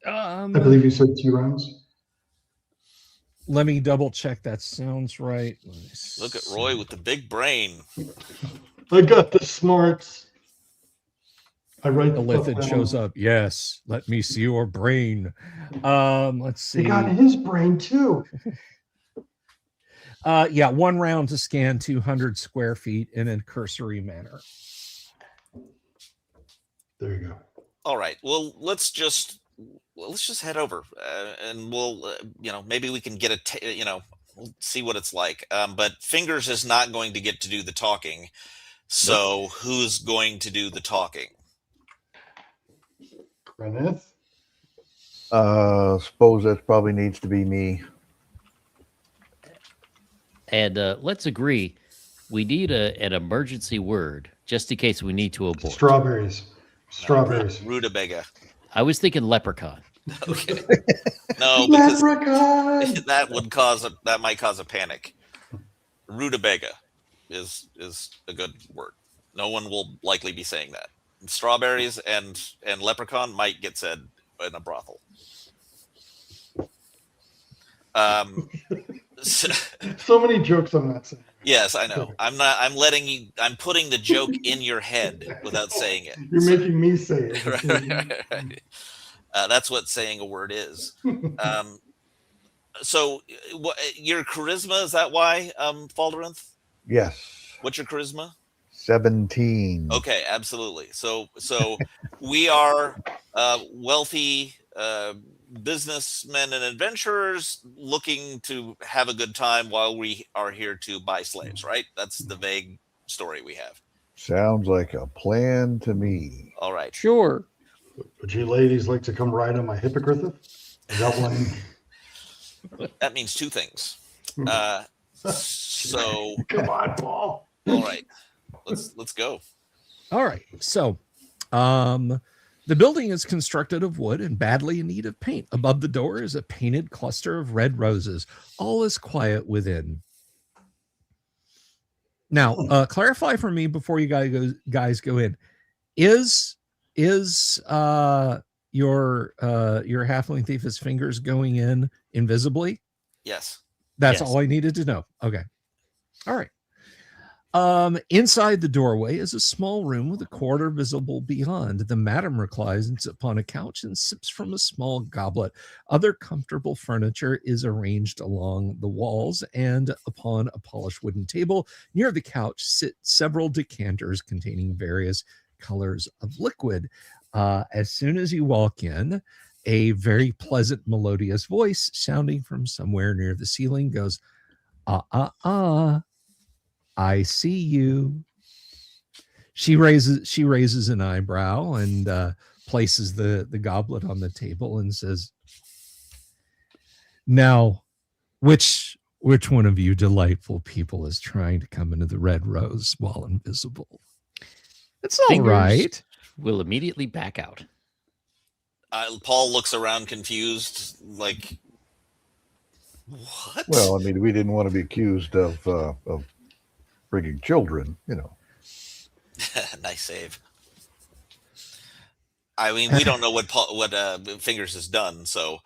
I believe you said 2 rounds. Let me double check. That sounds right. Look at Roy with the big brain. I got the smarts. I write The Lithid shows up. Yes. Let me see your brain. Let's see. He got his brain too. 1 round to scan 200 square feet in a cursory manner. There you go. All right. Well, let's just head over, and we'll, maybe we can get we'll see what it's like. But Fingers is not going to get to do the talking. So who's going to do the talking? Krenith? Suppose that probably needs to be me. And let's agree, we need an emergency word just in case we need to abort. Strawberries. Rutabaga. I was thinking leprechaun. Okay. No, because Leprechaun! that might cause a panic. Rutabaga is a good word. No one will likely be saying that. Strawberries and leprechaun might get said in a brothel. So many jokes I'm not saying. Yes, I know. I'm not. I'm letting you. I'm putting the joke in your head without saying it. You're So- making me say it. right. That's what saying a word is. So, your charisma, is that why, Faldarinth? Yes. What's your charisma? 17. Okay, absolutely. So we are wealthy businessmen and adventurers looking to have a good time while we are here to buy slaves, right? That's the vague story we have. Sounds like a plan to me. All right. Sure. Would you ladies like to come ride on my hippogriff? I got one. That means two things. So Come on, Paul. all right. Let's go. All right. So, the building is constructed of wood and badly in need of paint. Above the door is a painted cluster of red roses. All is quiet within. Now, clarify for me before you guys go in. Is your halfling thief's fingers going in invisibly? Yes. That's Yes. all I needed to know. Okay. All right. Inside the doorway is a small room with a corridor visible beyond. The madam reclines upon a couch and sips from a small goblet. Other comfortable furniture is arranged along the walls, and upon a polished wooden table near the couch sit several decanters containing various colors of liquid. As soon as you walk in, a very pleasant, melodious voice sounding from somewhere near the ceiling goes, I see you. She raises an eyebrow and places the goblet on the table and says, now, which one of you delightful people is trying to come into the Red Rose while invisible? It's all Fingers right. Will immediately back out. Paul looks around confused, like, what? Well, I mean, we didn't want to be accused of bringing children, you know. Nice save. I mean, we don't know what Fingers has done, so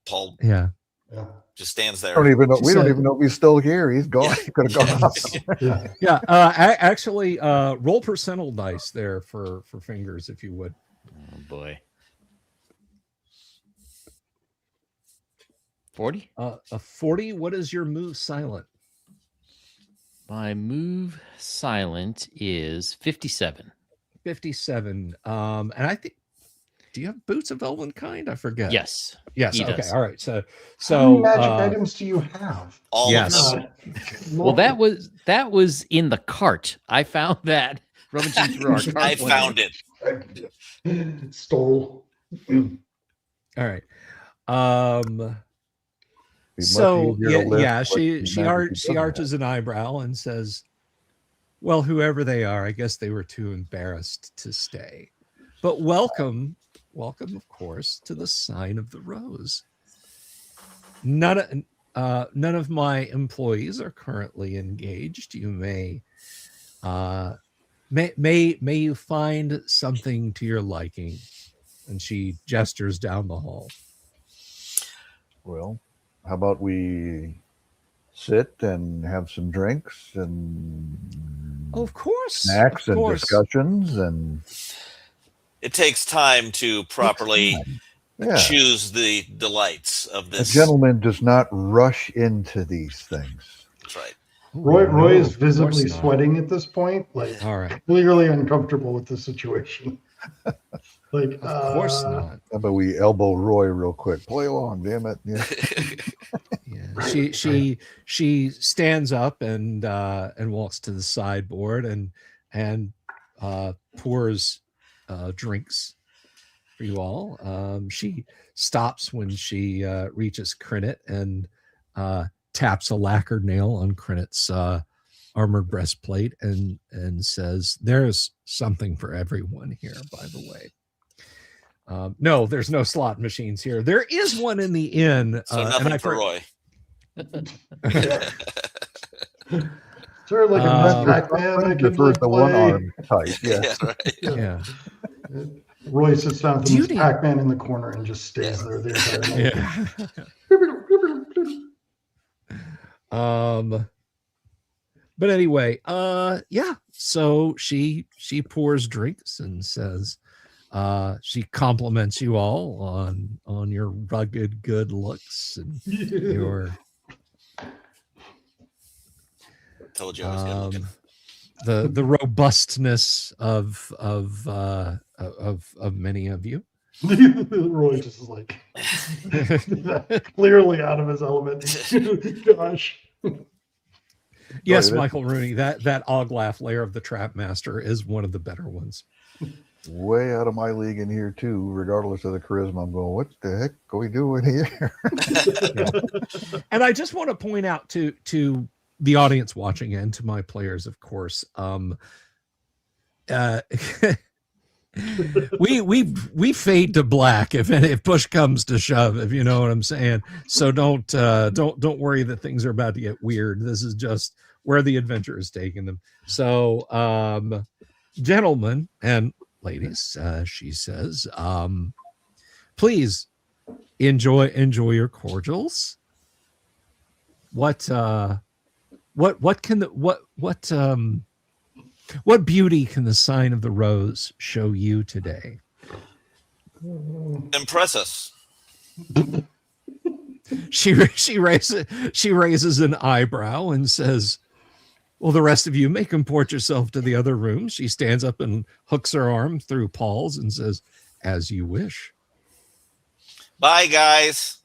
Paul Yeah. Yeah. just stands We there. don't even know. She We don't said- even know if he's still here. He's gone. Yeah. He could have gone. Yeah. Yeah. Actually, roll percentile dice there for Fingers, if you would. Oh boy. 40? A 40. What is your move silent? My move silent is 57. 57. And I think, do you have boots of elven kind? I forget. Yes. Yes. he Okay. does. All right. How So many magic items do you have? All Yes. of them. Well, that was in the cart. I found that rummaging through our cart. I one found day. it. Stole. All right. Be much So easier to lift yeah, what she magic he she doesn't arches an eyebrow and says, "Well, whoever they are, I guess they were too embarrassed to stay. But welcome, of course, to the Sign of the Rose. None of my employees are currently engaged. You may you find something to your liking." And she gestures down the hall. Well, how about we sit and have some drinks and Oh, of course, snacks of and course. discussions and It takes time to properly yeah. choose the delights of A this. gentleman does not rush into these things. That's right. Roy No, is of visibly course not. sweating at this point, like All right. clearly uncomfortable with the situation. Like, Of course not. How about we elbow Roy real quick? Play along, damn it. Yeah. Yeah. She stands up and walks to the sideboard and pours drinks for you all. She stops when she reaches Crinit and taps a lacquered nail on Crinit's armored breastplate and says, "There's something for everyone here, by the way." No, there's no slot machines here. There is one in the inn. So and nothing I for Roy. sort of like Um, a Pac-Man. I could Prefers the play. one arm type. Yeah. Yeah, right. Yeah. Roy sits down with Do you his need- Pac-Man in the corner and just stays there the entire night. Yeah. But anyway, yeah. So she pours drinks and says, she compliments you all on your rugged good looks and your Told you I was good looking. the robustness of many of you. Roy just is like clearly out of his element. Gosh. Yes, Right, Michael Rooney, that Oglaf layer of the Trap Master is one of the better ones. way out of my league in here too, regardless of the charisma. I'm going, what the heck are we doing here? And I just want to point out to the audience watching and to my players, of course, we fade to black if push comes to shove, if you know what I'm saying. So don't worry that things are about to get weird. This is just where the adventure is taking them. So gentlemen and ladies, she says, please enjoy your cordials. What beauty can the sign of the rose show you today? Impress us. She raises an eyebrow and says, well, the rest of you may comport yourself to the other rooms. She stands up and hooks her arm through Paul's and says, as you wish. Bye, guys.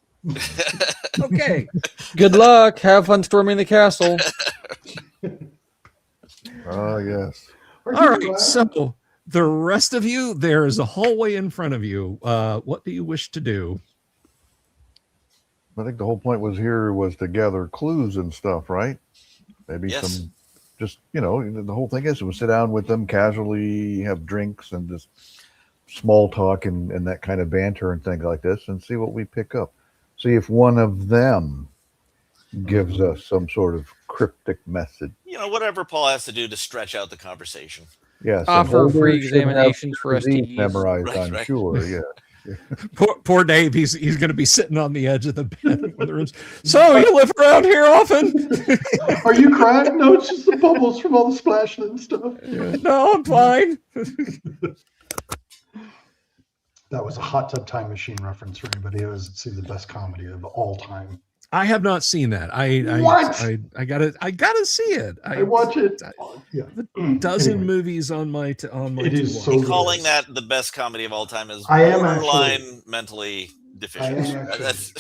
Okay. Good luck. Have fun storming the castle. Oh, yes. All right. So the rest of you, there is a hallway in front of you. What do you wish to do? I think the whole point was to gather clues and stuff, right? Maybe Yes. some, just, the whole thing is to sit down with them casually, have drinks and just small talk and that kind of banter and things like this, and see what we pick up. See if one of them gives us some sort of cryptic message. Whatever Paul has to do to stretch out the conversation. Yes. Offer free examinations for STDs. Memorized, Right, I'm right. sure. Yeah. Poor Dave. He's going to be sitting on the edge of the bed in one of the rooms. So you live around here often? Are you crying? No, it's just the bubbles from all the splashing and stuff. No, I'm fine. That was a Hot Tub Time Machine reference for anybody who hasn't seen the best comedy of all time. I have not seen that. What? I gotta see it. I watch it. Yeah. A dozen Anyway. movies on my It is to-watch. so Me good. calling that the best comedy of all time is I am borderline mentally deficient. I am actually- That's-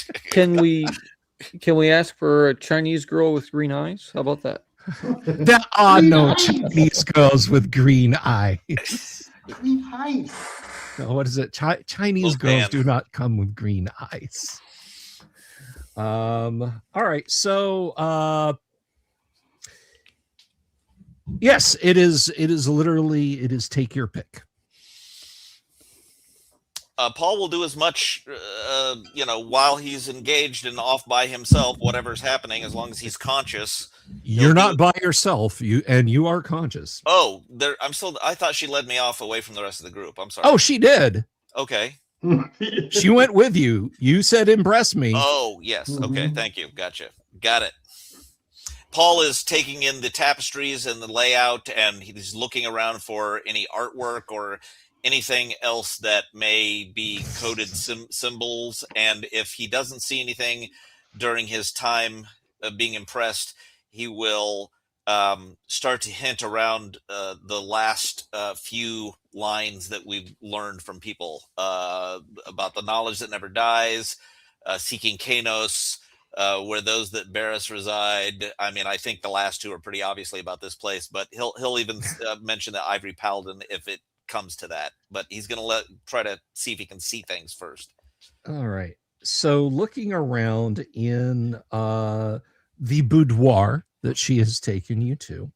Can we ask for a Chinese girl with green eyes? How about that? There are Green no eyes. Chinese girls with green eyes. Green eyes. No, what is it? Chinese Oh, girls man. do not come with green eyes. All right. So yes, it is literally take your pick. Paul will do as much, while he's engaged and off by himself, whatever's happening, as long as he's conscious. You're not by yourself. You are conscious. Oh, I thought she led me off away from the rest of the group. I'm sorry. Oh, she did. Okay. She went with you. You said impress me. Oh, yes. Okay. Thank you. Gotcha. Got it. Paul is taking in the tapestries and the layout, and he's looking around for any artwork or anything else that may be coded symbols. And if he doesn't see anything during his time of being impressed, he will start to hint around the last few lines that we've learned from people about the knowledge that never dies, seeking Kanos, where those that bear us reside. I mean, I think the last two are pretty obviously about this place, but he'll even mention the Ivory Paladin if it comes to that. But he's going to try to see if he can see things first. All right. So looking around in the boudoir that she has taken you to.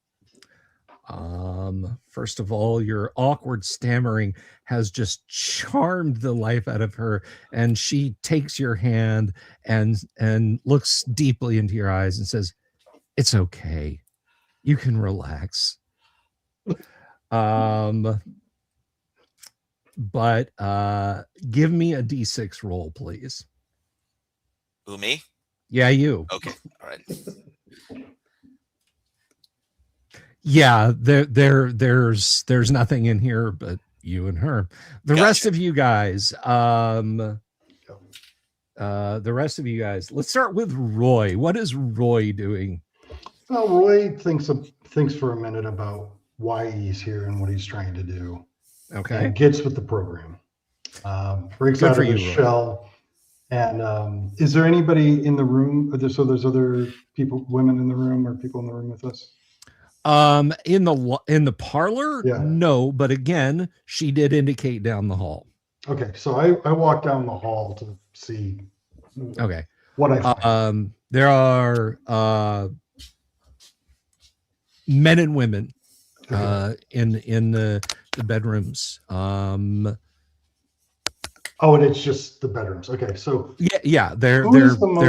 First of all, your awkward stammering has just charmed the life out of her, and she takes your hand and looks deeply into your eyes and says, "It's okay. You can relax." But give me a D6 roll, please. Who, me? Yeah, you. Okay. All right. Yeah, there's nothing in here but you and her. The rest of you guys, let's start with Roy. What is Roy doing? Well, Roy thinks for a minute about why he's here and what he's trying to do. Okay. And gets with the program. Breaks Good out for of his you, Roy. shell. And is there anybody in the room? So there's other people, women in the room, or people in the room with us? In the parlor, Yeah. no, but again, she did indicate down the hall. Okay, so I walk down the hall to see. Okay. What I find. There are men and women in the bedrooms. Oh, and it's just the bedrooms. Okay, so yeah, they're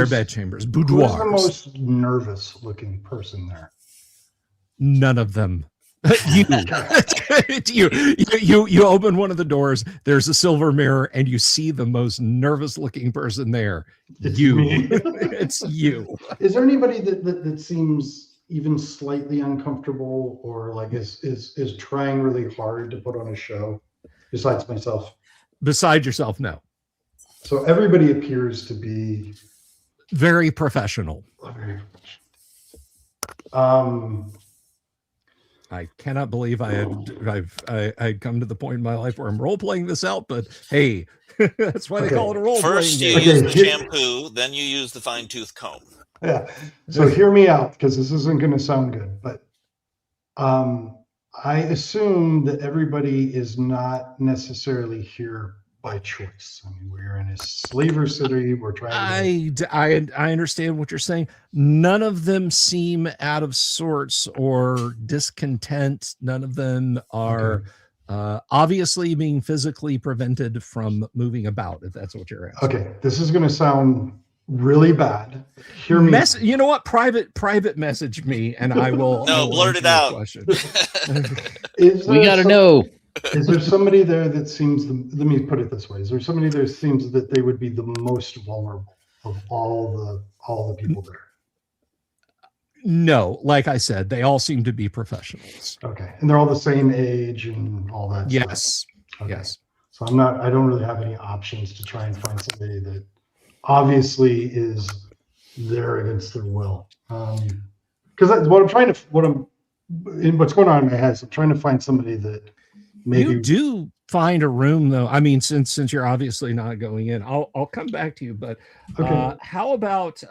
bed chambers, boudoirs. Who's the most nervous looking person there? None of them. You open one of the doors, there's a silver mirror, and you see the most nervous looking person there. It's you. me. It's you. Is there anybody that seems even slightly uncomfortable or like is trying really hard to put on a show besides myself? Besides yourself, no. So everybody appears to be very professional. Very professional. I cannot believe I'd come to the point in my life where I'm role playing this out, but hey, that's why they call it a role playing First you game. use the shampoo, then you use the fine tooth comb. Yeah. So hear me out, because this isn't going to sound good, but I assume that everybody is not necessarily here by choice. I mean, we're in a slaver city. We're trying to... I understand what you're saying. None of them seem out of sorts or discontent. None of them are obviously being physically prevented from moving about, if that's what you're asking. Okay, this is going to sound really bad. Hear me. You know what? Private message me, and I will. No, blurt it out. We got to know. Is there somebody there that seems, let me put it this way. Is there somebody there that seems that they would be the most vulnerable of all the people there? No, like I said, they all seem to be professionals. Okay. And they're all the same age and all that yes. stuff? Okay. Yes. So I don't really have any options to try and find somebody that obviously is there against their will. Because what's going on in my head is I'm trying to find somebody that maybe... You do find a room, though. I mean, since you're obviously not going in, I'll come back to you. But how about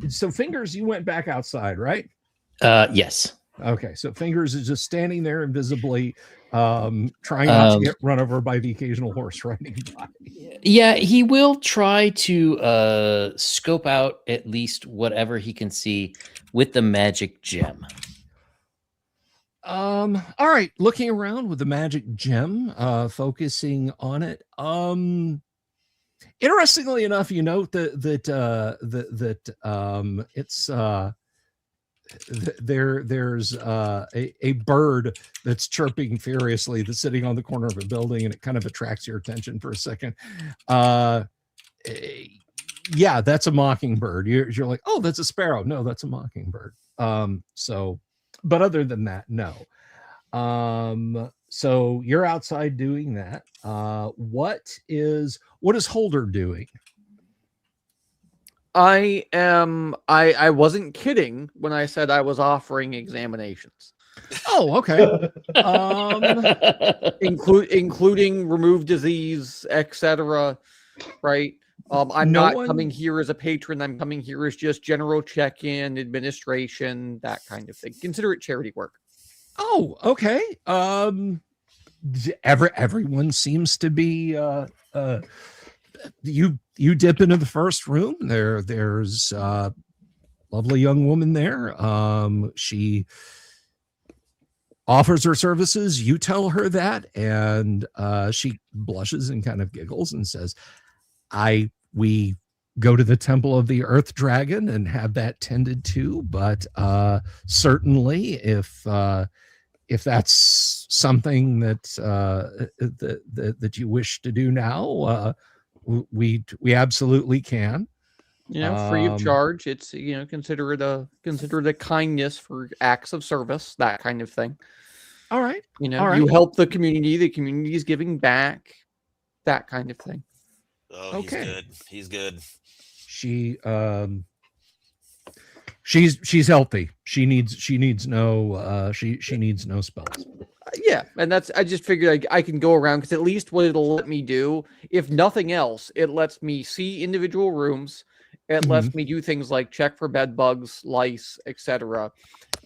so Fingers? You went back outside, right? Yes. Okay, so Fingers is just standing there invisibly, trying not to get run over by the occasional horse riding by. Yeah, he will try to scope out at least whatever he can see with the magic gem. All right, looking around with the magic gem, focusing on it. Interestingly enough, you note that it's there's a bird that's chirping furiously that's sitting on the corner of a building, and it kind of attracts your attention for a second. Yeah, that's a mockingbird. You're like, oh, that's a sparrow. No, that's a mockingbird. But other than that, no. So you're outside doing that. What is Holder doing? I wasn't kidding when I said I was offering examinations. Oh, okay. Including remove disease, etc. Right? I'm not coming here as a patron. I'm coming here as just general check-in, administration, that kind of thing. Consider it charity work. Oh, okay. Everyone seems to be you dip into the first room. There's a lovely young woman there. She offers her services. You tell her that, and she blushes and kind of giggles and says, we go to the Temple of the Earth Dragon and have that tended to, but certainly if that's something that you wish to do now, we absolutely can. Free of charge. It's consider it a kindness for acts of service, that kind of thing. All right. You help the community is giving back, that kind of thing. Oh, Okay. He's good. She's healthy. She needs no she needs no spells. Yeah, and I just figured I can go around, because at least what it'll let me do, if nothing else, it lets me see individual rooms. It lets me do things like check for bed bugs, lice, etc.,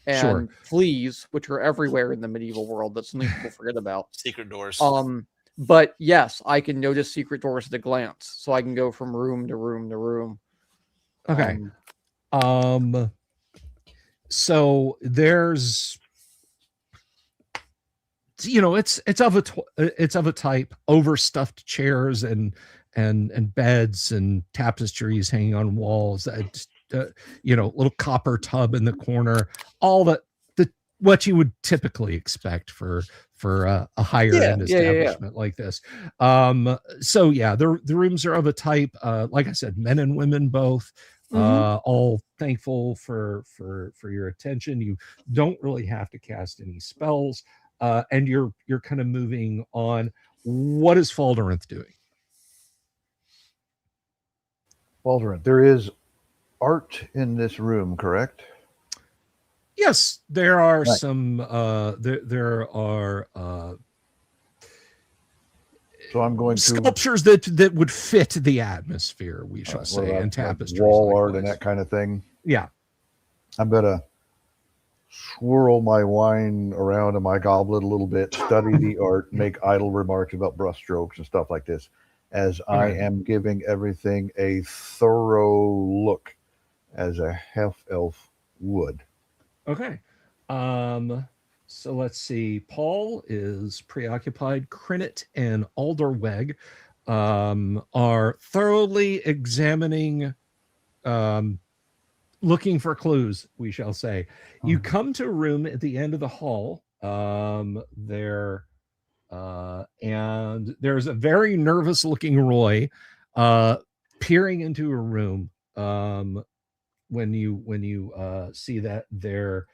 and fleas, which are everywhere in the medieval world. That's something people forget about. Secret doors. But yes, I can notice secret doors at a glance, so I can go from room to room to room. Okay. So there's, it's of a type, overstuffed chairs and beds and tapestries hanging on walls, little copper tub in the corner, all what you would typically expect for a higher end establishment like this. So yeah, the rooms are of a type, like I said, men and women both, all thankful for your attention. You don't really have to cast any spells, and you're kind of moving on. What is Faldarinth doing? Faldarinth, there is art in this room, correct? Yes, there are some. There are. So I'm going to sculptures that would fit the atmosphere, we shall say, and tapestries, wall art and that kind of thing. Yeah, I'm gonna swirl my wine around in my goblet a little bit, study the art, make idle remarks about brushstrokes and stuff like this, as I am giving everything a thorough look, as a half elf would. Okay. So let's see. Paul is preoccupied. Crinit and Alderweg are thoroughly examining, looking for clues, we shall say. You come to a room at the end of the hall. There, and there's a very nervous looking Roy peering into a room. When you see that there,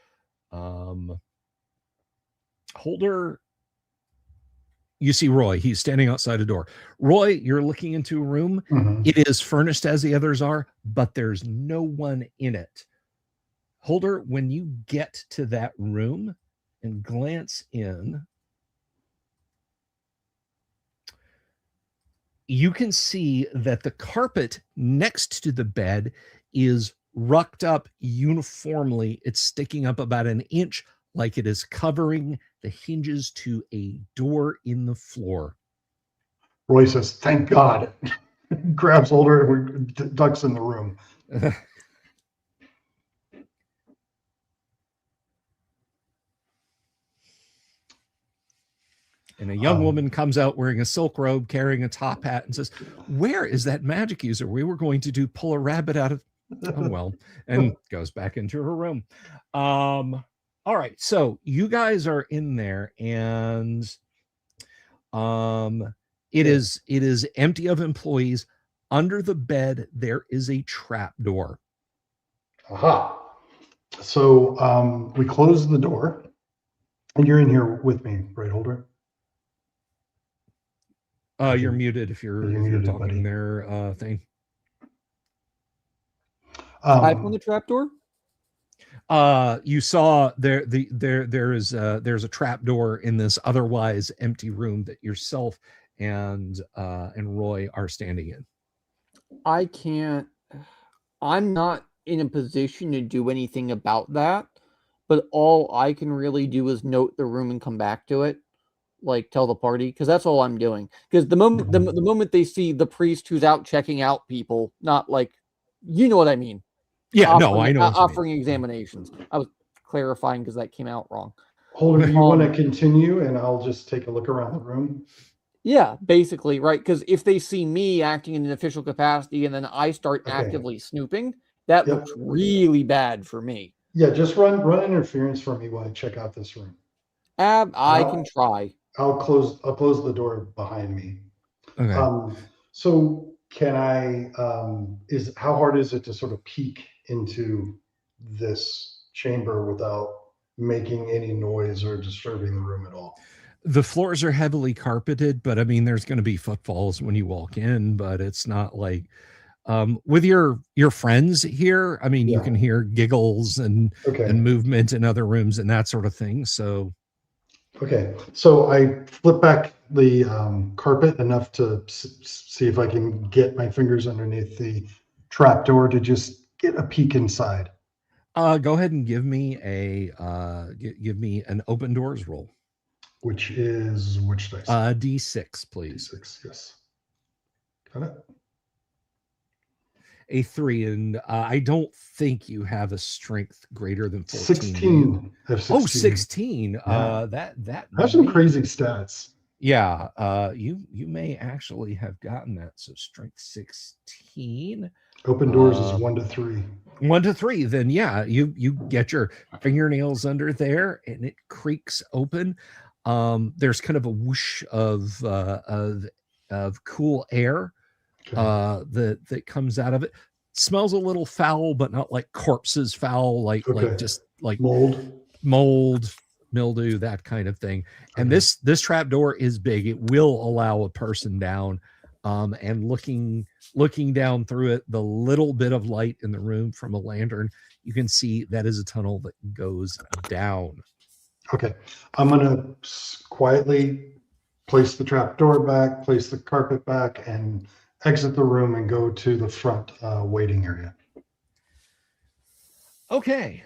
Holder, you see Roy. He's standing outside a door. Roy, you're looking into a room. It is furnished as the others are, but there's no one in it. Holder, when you get to that room and glance in, you can see that the carpet next to the bed is rucked up uniformly. It's sticking up about an inch, like it is covering the hinges to a door in the floor. Roy says, "Thank God." Grabs Holder and ducks in the room. And a young woman comes out wearing a silk robe, carrying a top hat, and says, "Where is that magic user? We were going to pull a rabbit out of..." Oh, well, and goes back into her room. All right, so you guys are in there, and it is empty of employees. Under the bed, there is a trap door. Aha. So we close the door, and you're in here with me, right, Holder? You're muted if you're muted, talking buddy. there, thing. Type on the trapdoor. You saw there's a trap door in this otherwise empty room that yourself and Roy are standing in. I'm not in a position to do anything about that, but all I can really do is note the room and come back to it, like tell the party, because that's all I'm doing. Because the moment they see the priest who's out checking out people, not like, you know what I mean. Yeah, no, I know. Offering examinations. I was clarifying because that came out wrong. Holder, do you want to continue, and I'll just take a look around the room? Yeah, basically, right? Because if they see me acting in an official capacity and then I start actively snooping, that looks really bad for me. Yeah, just run interference for me while I check out this room. I can try. I'll close the door behind me. Okay. So can I, how hard is it to sort of peek into this chamber without making any noise or disturbing the room at all? The floors are heavily carpeted, but I mean, there's going to be footfalls when you walk in, but it's not like with your friends here. I mean, you Yeah. can hear giggles and Okay. movement in other rooms and that sort of thing. So Okay, so I flip back the carpet enough to see if I can get my fingers underneath the trap door to just get a peek inside. go ahead and give me give me an open doors roll. Which is which dice? D6, please. D6, yes. Got it. A 3, and I don't think you have a strength greater than 14. 16. I have 16. Oh, 16. Yeah. That I have some crazy stats. Yeah, you may actually have gotten that. So strength 16. Open doors is 1 to 3. 1 to 3. Then yeah, you get your fingernails under there, and it creaks open. There's kind of a whoosh of cool air that comes out of it. Smells a little foul, but not like corpses foul, like just like mold, mildew, that kind of thing. And this trap door is big. It will allow a person down. And looking down through it, the little bit of light in the room from a lantern, you can see that is a tunnel that goes down. Okay, I'm gonna quietly place the trap door back, place the carpet back, and exit the room and go to the front waiting area. Okay,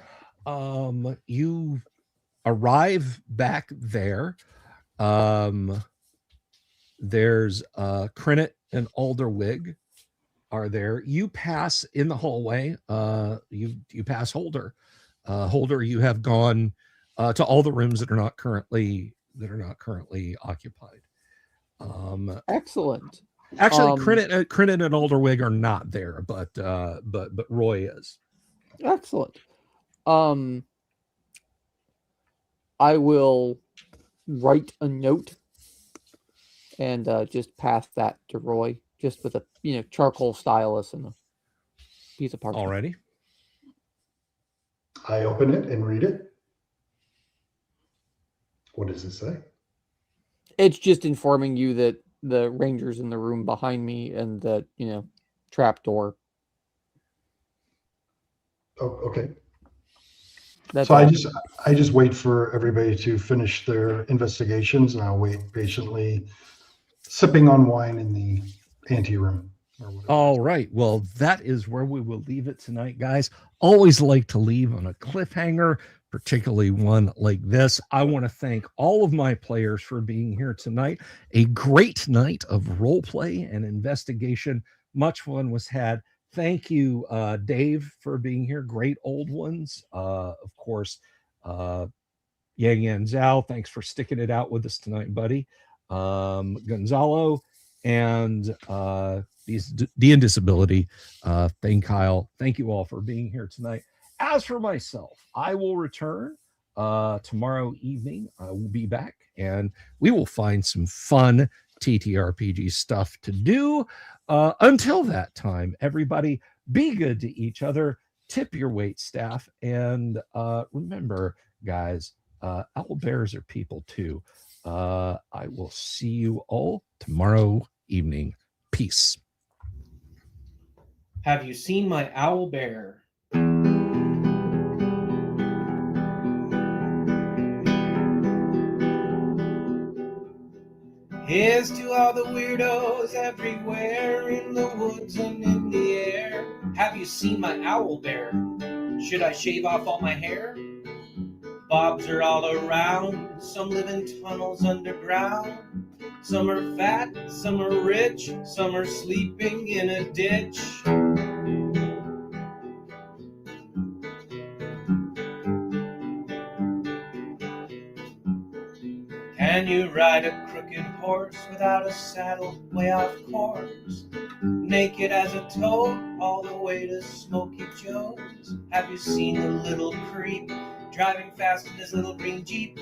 you arrive back there. There's Crinnet and Alderwig are there. You pass in the hallway. You pass Holder. Holder, you have gone to all the rooms that are not currently occupied. Excellent. Actually, Crinnet and Alderwig are not there, but Roy is. Excellent. I will write a note and just pass that to Roy, just with a charcoal stylus and a piece of parchment. Alrighty. I open it and read it. What does it say? It's just informing you that the ranger's in the room behind me and that, trap door. Oh, okay. That's so all. I just wait for everybody to finish their investigations, and I'll wait patiently, sipping on wine in the anteroom. All right. Well, that is where we will leave it tonight, guys. Always like to leave on a cliffhanger, particularly one like this. I want to thank all of my players for being here tonight. A great night of role play and investigation. Much fun was had. Thank you, Dave, for being here. Great old ones. Of course, Yang Yan Zhao, thanks for sticking it out with us tonight, buddy. Gonzalo and the Indisability. Kyle. Thank you all for being here tonight. As for myself, I will return tomorrow evening. I will be back, and we will find some fun TTRPG stuff to do. Until that time, everybody, be good to each other, tip your wait staff, and remember, guys, owlbears are people too. I will see you all tomorrow evening. Peace. Have you seen my owl bear? Here's to all the weirdos everywhere, in the woods and in the air. Have you seen my owl bear? Should I shave off all my hair? Bobs are all around, some live in tunnels underground. Some are fat, some are rich, some are sleeping in a ditch. Can you ride a crooked horse without a saddle, way off course? Naked as a toad, all the way to Smoky Joe's. Have you seen the little creep driving fast in his little green Jeep?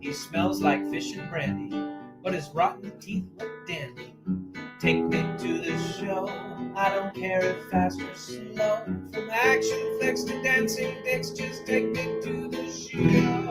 He smells like fish and brandy, but his rotten teeth look dandy. Take me to the show, I don't care if fast or slow. From action flicks to dancing dicks, just take me to the show.